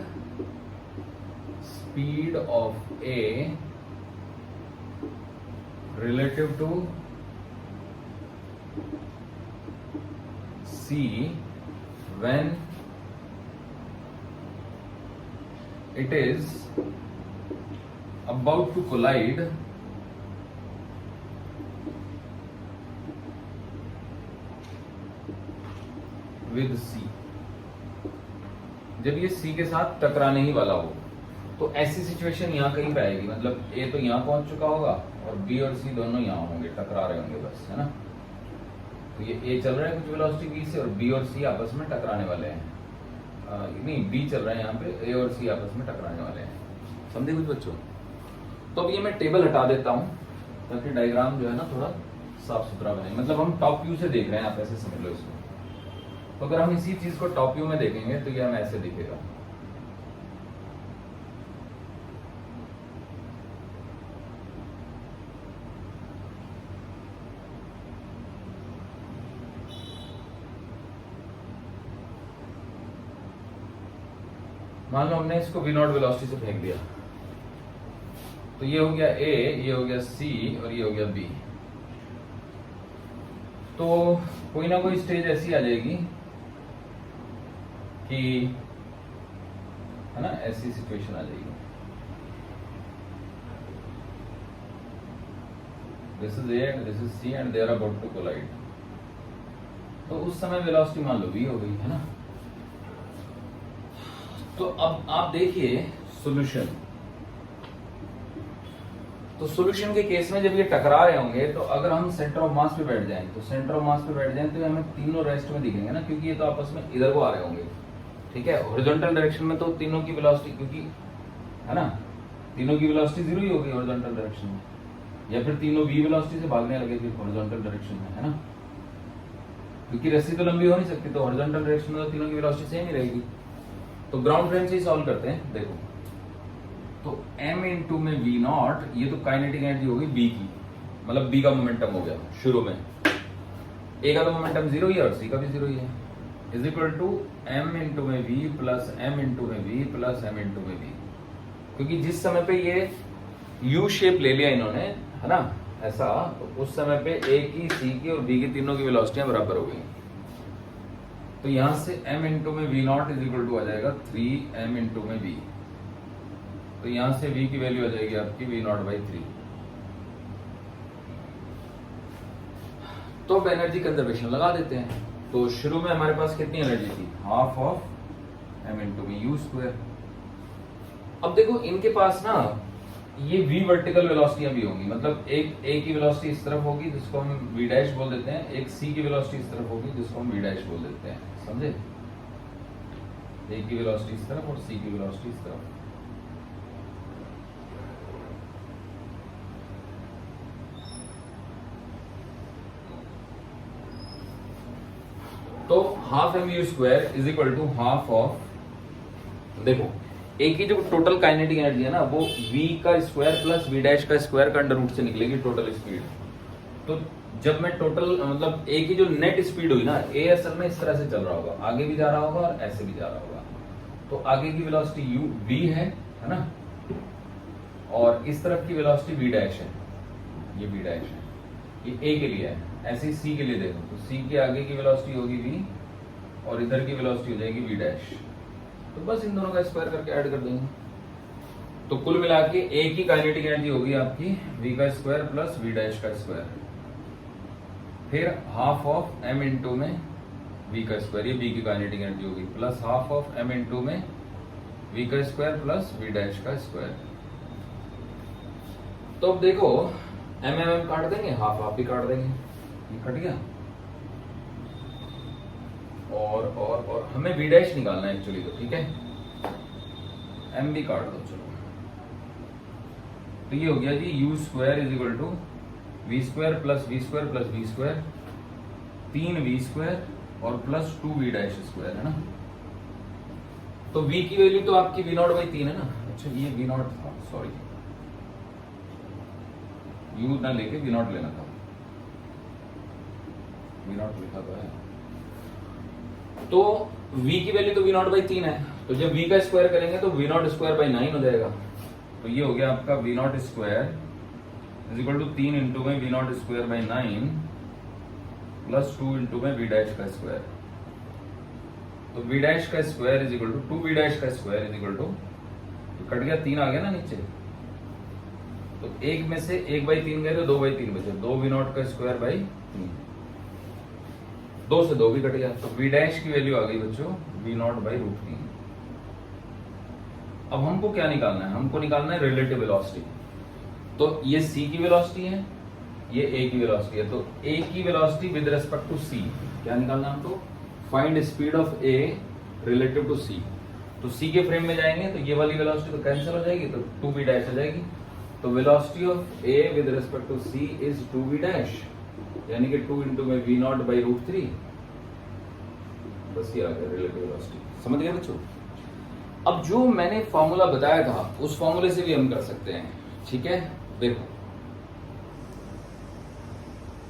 speed of A relative to C when it is about to collide with C। जब ये C के साथ टकराने ही वाला हो, तो तो ऐसी सिचुएशन यहाँ कहीं पे आएगी, मतलब ए तो यहाँ पहुंच चुका होगा और बी और सी दोनों यहाँ होंगे, टकरा रहे होंगे बस, है ना। तो ये ए चल रहा है कुछ वेलोसिटी बी से और बी और सी आपस में टकराने वाले हैं, नहीं बी चल रहा है यहाँ पे, ए और सी आपस में टकराने वाले हैं। समझे कुछ बच्चों? तो अब ये मैं टेबल हटा देता हूँ ताकि डायग्राम जो है ना थोड़ा साफ सुथरा बने, मतलब हम टॉप व्यू से देख रहे हैं, आप ऐसे समझ लो इसको। तो अगर हम इसी चीज को टॉप व्यू में देखेंगे तो ये हमें ऐसे दिखेगा। मान लो हमने इसको v0 वेलोसिटी से फेंक दिया, तो ये हो गया A, ये हो गया C और ये हो गया B। तो कोई ना कोई स्टेज ऐसी आ जाएगी कि, है ना, ऐसी सिचुएशन आ जाएगी। This is A and this is C and they are about to collide. तो उस समय वेलोसिटी मान लो v हो गई, है ना। तो अब आप देखिए सॉल्यूशन। तो सॉल्यूशन के केस में जब ये टकरा रहे होंगे तो अगर हम सेंटर ऑफ मास पे बैठ जाएं, तो सेंटर ऑफ मास पे बैठ जाएं तो हमें तीनों रेस्ट में दिखेंगे ना, क्योंकि ये तो आपस में इधर को आ रहे होंगे, ठीक है। हॉरिजॉन्टल डायरेक्शन में तो तीनों की वेलोसिटी, क्योंकि है ना, तीनों की वेलोसिटी जीरो ही होगी हॉरिजॉन्टल डायरेक्शन में, या फिर तीनों v वेलोसिटी से भागने लगे फिर हॉरिजॉन्टल डायरेक्शन में, है ना, क्योंकि रस्सी तो लंबी हो नहीं सकती, तो हॉरिजॉन्टल डायरेक्शन में तो तीनों की वेलोसिटी सेम ही रहेगी। तो ग्राउंड फ्रेम से ही सॉल्व करते हैं, देखो। तो m इंटू में v0, ये तो काइनेटिक एनर्जी होगी b की, मतलब b का मोमेंटम हो गया शुरू में, a का तो मोमेंटम जीरो ही है और c का भी जीरो ही है, is equal to m into में v प्लस m इंटू में v प्लस m इंटू में v। क्योंकि जिस समय पे ये u शेप ले लिया इन्होंने, है ना, ऐसा, तो उस समय पे a की, c की और b की तीनों की वेलोसिटियां बराबर हो गई। तो यहां से m इंटू में v0 इज इक्वल टू आ जाएगा 3m इंटू में v। तो यहां से v की वैल्यू आ जाएगी आपकी v0 बाई 3। तो अब एनर्जी कंजर्वेशन लगा देते हैं। तो शुरू में हमारे पास कितनी एनर्जी थी, हाफ ऑफ m इंटू में u स्क्वायर। अब देखो इनके पास ना ये v वर्टिकल वेलोसिटियां भी होंगी, मतलब एक a की वेलोसिटी इस तरफ होगी जिसको हम v डैश बोल देते हैं, एक c की वेलोसिटी इस तरफ होगी जिसको हम v डैश बोल देते हैं, समझे। a की वेलोसिटी इस तरफ और c की वेलोसिटी इस तरफ। तो half m u square is equal to half of, देखो ए की जो टोटल काइनेटिक एनर्जी है ना वो v का स्क्वायर प्लस v डैश का स्क्वायर का अंडर रूट से निकलेगी टोटल स्पीड। तो जब मैं टोटल, मतलब ए की जो नेट स्पीड हुई ना, ए असल में इस तरह से चल रहा होगा, आगे भी जा रहा होगा और ऐसे भी जा रहा होगा। तो आगे की वेलोसिटी u v है ना, और इस तरफ की वेलोसिटी v डैश है, ये v डैश है, ये a के लिए है। ऐसे ही c के लिए देखो, तो c के आगे की वेलोसिटी होगी v और इधर की वेलोसिटी हो जाएगी v डैश। तो बस इन दोनों का स्क्वायर करके ऐड कर देंगे। तो कुल मिला के a की काइनेटिक एनर्जी होगी आपकी v का स्क्वायर प्लस v डैश का स्क्वायर, फिर हाफ ऑफ m इंटू में v का स्क्वायर, ये b की काइनेटिक एनर्जी होगी, plus half of m into में v का स्क्वायर प्लस v डैश का स्क्वायर। तो अब देखो m काट देंगे, हाफ भी काट देंगे, ये कट गया। और हमें v डैश निकालना है एक्चुअली, तो ठीक है, m भी काट दो चलो। तो ये हो गया जी u square is equal to v square plus v square plus v square, 3v स्क्वायर और प्लस 2v डैश स्क्वायर, है ना। तो v की वैल्यू तो आपकी v0 बाई 3 है ना। अच्छा ये v0 था, सॉरी, u ना लेके v0 लेना था, v0 लिखा तो है। तो v की वैल्यू तो v0 बाई 3 है, तो जब v का स्क्वायर करेंगे तो v0 स्क्वायर बाई 9 हो जाएगा। तो ये हो गया आपका v0 square is equal to 3 into में v0 square by 9 plus 2 into में v डैश का स्क्वायर। तो v डैश का square is equal to 2v dash का square is equal to, cut गया 3 आ गया ना नीचे, तो एक में से 1 बाई 3 गए तो 2 बाई 3 बचे, 2 v0 का स्क्वायर बाई 3, 2 से 2 भी कट गया। तो v डैश की वैल्यू आ गई बच्चों v0 बाई रूट 3। अब हमको क्या निकालना है, हमको निकालना है रिलेटिव वेलोसिटी। तो ये c की वेलोसिटी है, ये a की वेलोसिटी है, तो a की velocity with respect to c क्या निकालना है हमको, find speed of a relative to c। तो c के फ्रेम में जाएंगे तो ये वाली वेलोसिटी तो कैंसिल हो जाएगी, तो 2v डैश हो जाएगी। तो velocity of a with respect to c is 2v dash, यानी कि 2 इंटू में v नॉट बाई रूट 3। बस ये आ गया रिलेटिव वेलोसिटी। समझ गए बच्चों? अब जो मैंने फॉर्मूला बताया था उस फॉर्मूले से भी हम कर सकते हैं, ठीक है। देखो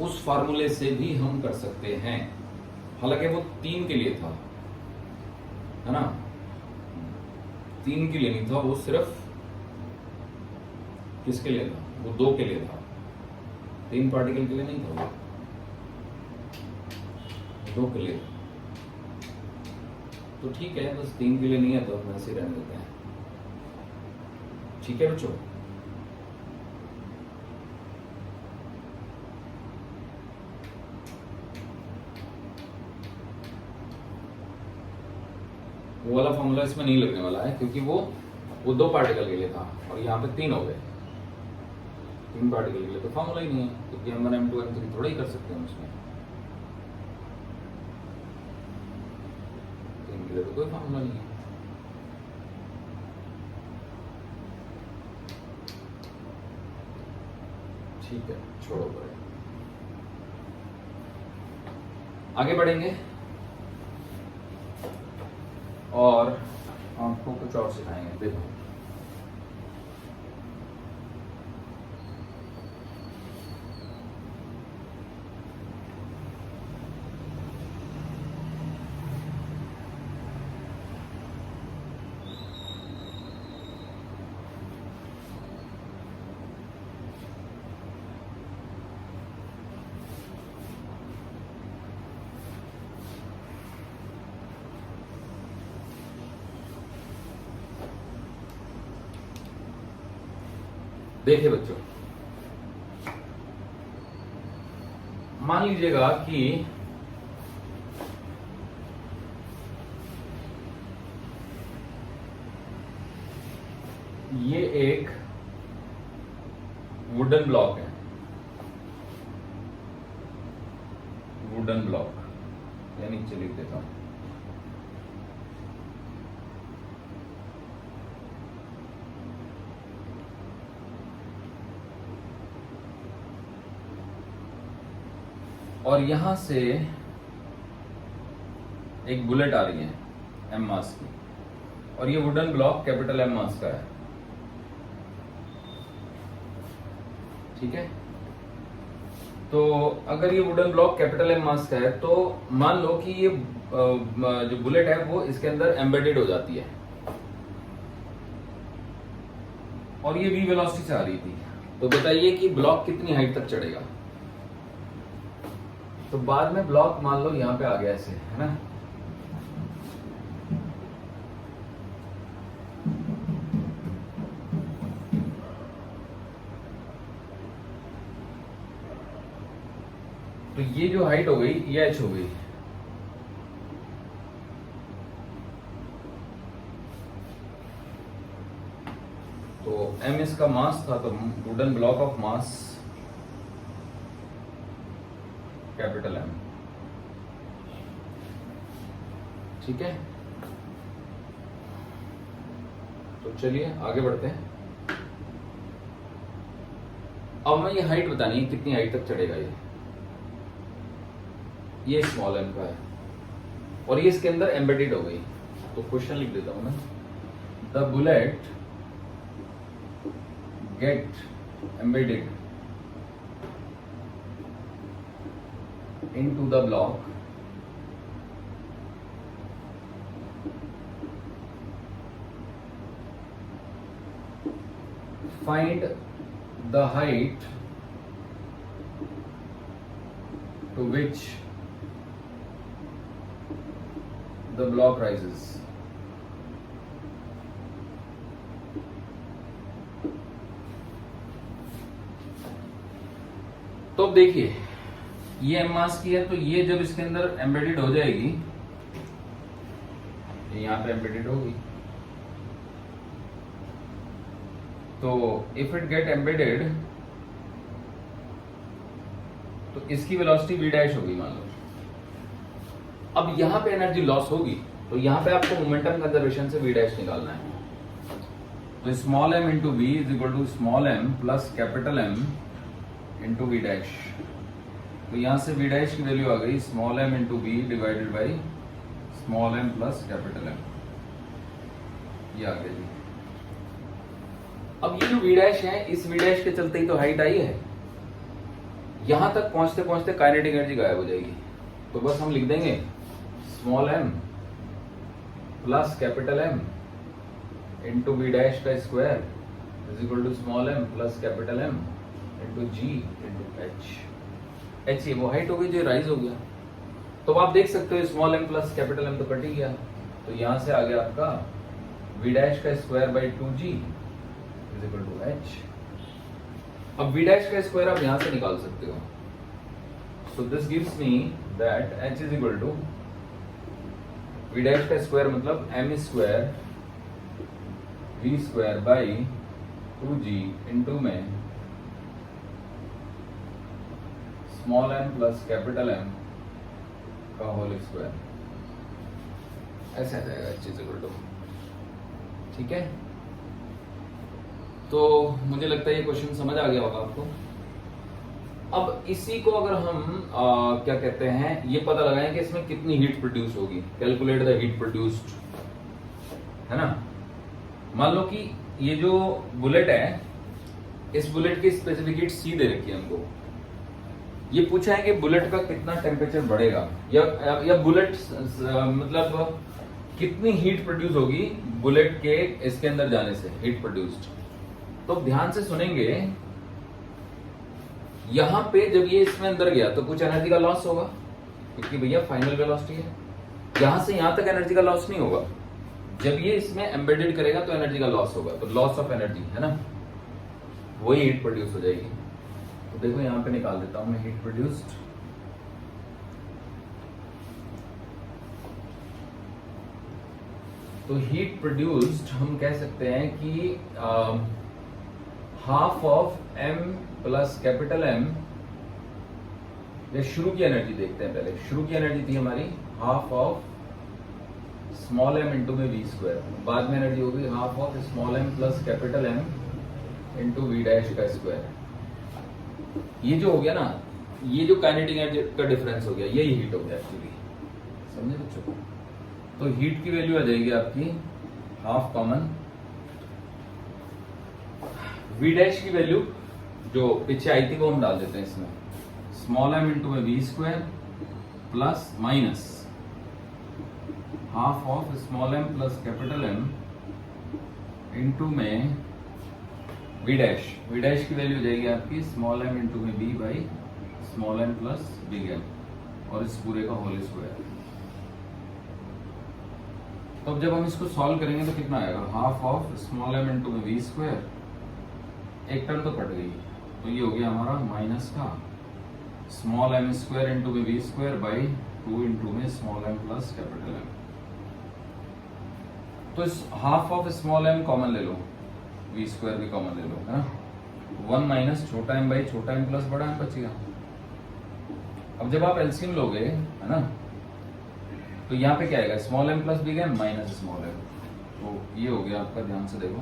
उस फॉर्मूले से भी हम कर सकते हैं, हालांकि वो 3 के लिए था, है ना, 3 के लिए नहीं था, वो सिर्फ किसके लिए था, वो 2 के लिए था, 3 पार्टिकल के लिए नहीं था, वो 2 के लिए था। तो ठीक है, बस 3 के लिए नहीं है तो हम ऐसे रहने देते हैं, ठीक है बच्चों। वो वाला फॉर्मूला इसमें नहीं लगने वाला है, क्योंकि वो 2 पार्टिकल के लिए था और यहाँ पे 3 हो गए, 3 पार्टिकल के लिए तो फॉर्मूला ही नहीं है, क्योंकि M1 M2 M3 थोड़ा ही कर सकते हैं उसमें, 3 के लिए तो कोई फॉर्मूला नहीं है। ठीक है, छोड़ो परे, आगे बढ़ेंगे और आपको कुछ और सिखाएंगे। देखो देखिए बच्चों, मान लीजिएगा कि ये एक वुडन ब्लॉक है, वुडन ब्लॉक, या नीचे लिख देता हूं, और यहां से एक बुलेट आ रही है M मास की, और ये वुडन ब्लॉक कैपिटल M मास का है, ठीक है। तो अगर ये वुडन ब्लॉक कैपिटल M मास का है तो मान लो कि ये जो बुलेट है वो इसके अंदर एम्बेडेड हो जाती है, और ये v वेलोसिटी से आ रही थी। तो बताइए कि ब्लॉक कितनी हाइट तक चढ़ेगा। तो बाद में ब्लॉक मान लो यहां पे आ गया ऐसे, है ना, तो ये जो हाइट हो गई ये h हो गई, तो m इसका मास था, तो wooden block of mass capital M, ठीक है। तो चलिए आगे बढ़ते हैं। अब हमें ये हाइट बतानी है, कितनी हाइट तक चढ़ेगा ये स्मॉल m का है, और ये इसके अंदर एम्बेडेड हो गई। तो क्वेश्चन लिख देता हूं मैं, the bullet get embedded into the block find the height to which the block rises। तो अब देखिए ये M मास की है, तो ये जब इसके अंदर एम्बेडेड हो जाएगी, यहां पे एम्बेडेड होगी, तो इफ इट गेट एम्बेडेड तो इसकी वेलोसिटी v डैश होगी मान लो। अब यहां पे एनर्जी लॉस होगी तो यहां पे आपको मोमेंटम कंजर्वेशन से v डैश निकालना है। तो small m into v is equal to small m plus capital M into we dash. तो यहां से v डैश की वैल्यू आ गई small m into v divided by small m plus capital M। ये आ गया जी। अब ये जो v डैश है इस v डैश के चलते ही तो हाइट आई है। यहां तक पहुंचते पहुंचते काइनेटिक एनर्जी गायब हो जाएगी। तो बस हम लिख देंगे small m plus capital M into we dash का square is equal to small m plus capital M into G into H. ये वो हाइट हो गई जो राइज हो गया। तो आप देख सकते हो small m plus capital M तो कट ही गया। तो यहां से आ गया आपका वी डैश का square by 2g is equal to h। अब वी डैश का स्क्वायर आप यहां से निकाल सकते हो। So this gives me that h is equal to V dash का स्क्वायर मतलब m square v square by 2g into में small m plus capital M का होल स्क्वायर। ऐसे आ जाएगा h इज इक्वल टू। ठीक है, तो मुझे लगता है ये क्वेश्चन समझ आ गया होगा आपको। अब इसी को अगर हम क्या कहते हैं ये पता लगाएं कि इसमें कितनी हीट प्रोड्यूस होगी। कैलकुलेट द हीट प्रोड्यूस्ड, है ना। मान लो कि ये जो बुलेट है इस बुलेट की स्पेसिफिक हीट C दे रखी है हमको। ये पूछा है कि बुलेट का कितना टेम्परेचर बढ़ेगा या बुलेट मतलब कितनी हीट प्रोड्यूस होगी बुलेट के इसके अंदर जाने से, हीट प्रोड्यूस्ड। तो ध्यान से सुनेंगे, यहां पे जब ये इसमें अंदर गया तो कुछ एनर्जी का लॉस होगा क्योंकि भैया फाइनल वेलोसिटी है। यहां से यहां तक एनर्जी का लॉस नहीं होगा। जब ये इसमें एम्बेडेड करेगा तो एनर्जी का लॉस होगा। तो लॉस ऑफ एनर्जी है ना, वही हीट प्रोड्यूस हो जाएगी। तो देखो यहां पे निकाल देता हूं मैं हीट प्रोड्यूस्ड। तो हीट प्रोड्यूस्ड हम कह सकते हैं कि half of m plus capital M। ये शुरू की एनर्जी देखते हैं पहले। शुरू की एनर्जी थी हमारी half of small m into में v स्क्वायर। बाद में एनर्जी होगी half of small m plus capital M into we dash का स्क्वायर। ये जो हो गया ना, ये जो काइनेटिक एनर्जी का डिफरेंस हो गया, यही हीट हो गया एक्चुअली। समझे बच्चों? तो हीट की वैल्यू आ जाएगी आपकी हाफ कॉमन वी डैश की वैल्यू जो पीछे आई थी वो हम डाल देते हैं इसमें। स्मॉल m इंटू में we square plus minus half of small m plus capital M into में वी डैश। वी डैश की वैल्यू हो जाएगी आपकी स्मॉल m इंटू में v by small m plus big M और इस पूरे का होल स्क्वायर। तो अब जब हम इसको सॉल्व करेंगे तो कितना आएगा? Half of small m into में वी स्क्वायर, एक टर्म तो कट गई तो ये हो गया हमारा माइनस का स्मॉल m स्क्वायर इंटू में वी स्क्वायर बाई 2 इंटू में small m plus capital M। तो इस half of small m common ले लो, वी स्क्वायर भी कॉमन ले लो, है ना। 1 माइनस छोटा m बाई छोटा m प्लस बड़ा m बचेगा। अब जब आप एलसीएम लोगे, है ना, तो यहाँ पे क्या आएगा? Small m plus big M minus small m। तो ये हो गया आपका, ध्यान से देखो,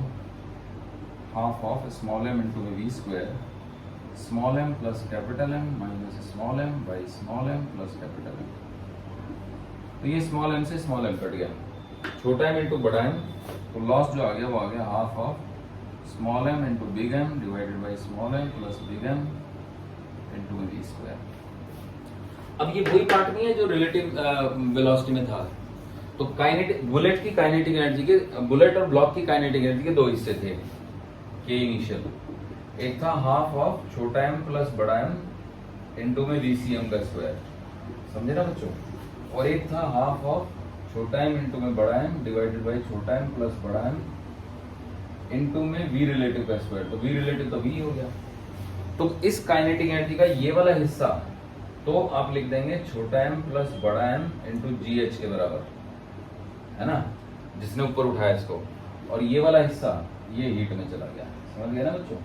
half of small m into में we square small m plus capital M minus small m by small m plus capital M। तो ये स्मॉल m से स्मॉल m कट गया, छोटा m इंटू बड़ा m। तो लॉस जो आ गया वो आ गया half of small m into big M divided by small m plus big M into में वी स्क्वायर। अब ये वही पार्ट नहीं है जो रिलेटिव वेलोसिटी में था। तो काइनेटिक बुलेट की काइनेटिक एनर्जी के, बुलेट और ब्लॉक की काइनेटिक एनर्जी के दो हिस्से थे के इनिशियल। एक था हाफ ऑफ छोटा m प्लस बड़ा m इंटू में VCM का स्क्वायर, समझे ना बच्चों। और एक था हाफ ऑफ छोटा m इंटू में बड़ा m डिवाइडेड बाई छोटा m प्लस बड़ा m इंटू में v रिलेटिव का स्क्वायर। तो v रिलेटिव तो v हो गया। तो इस काइनेटिक एनर्जी का ये वाला हिस्सा तो आप लिख देंगे छोटा m प्लस बड़ा m इंटू GH के बराबर, है ना, जिसने ऊपर उठाया इसको। और ये वाला हिस्सा ये हीट में चला गया, समझ गया ना बच्चों,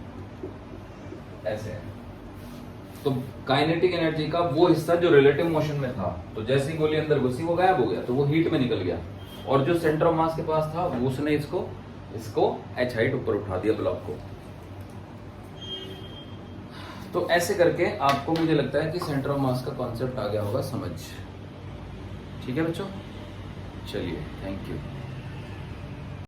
ऐसे है। तो काइनेटिक एनर्जी का वो हिस्सा जो रिलेटिव मोशन में था, तो जैसे ही गोली अंदर घुसी वो गायब हो गया, तो वो हीट में निकल गया, और जो सेंटर ऑफ मास के पास था उसने इसको h हाइट ऊपर उठा दिया ब्लॉक को। तो ऐसे करके आपको मुझे लगता है कि सेंटर ऑफ मास का कॉन्सेप्ट आ गया होगा समझ। ठीक है बच्चों, चलिए, थैंक यू।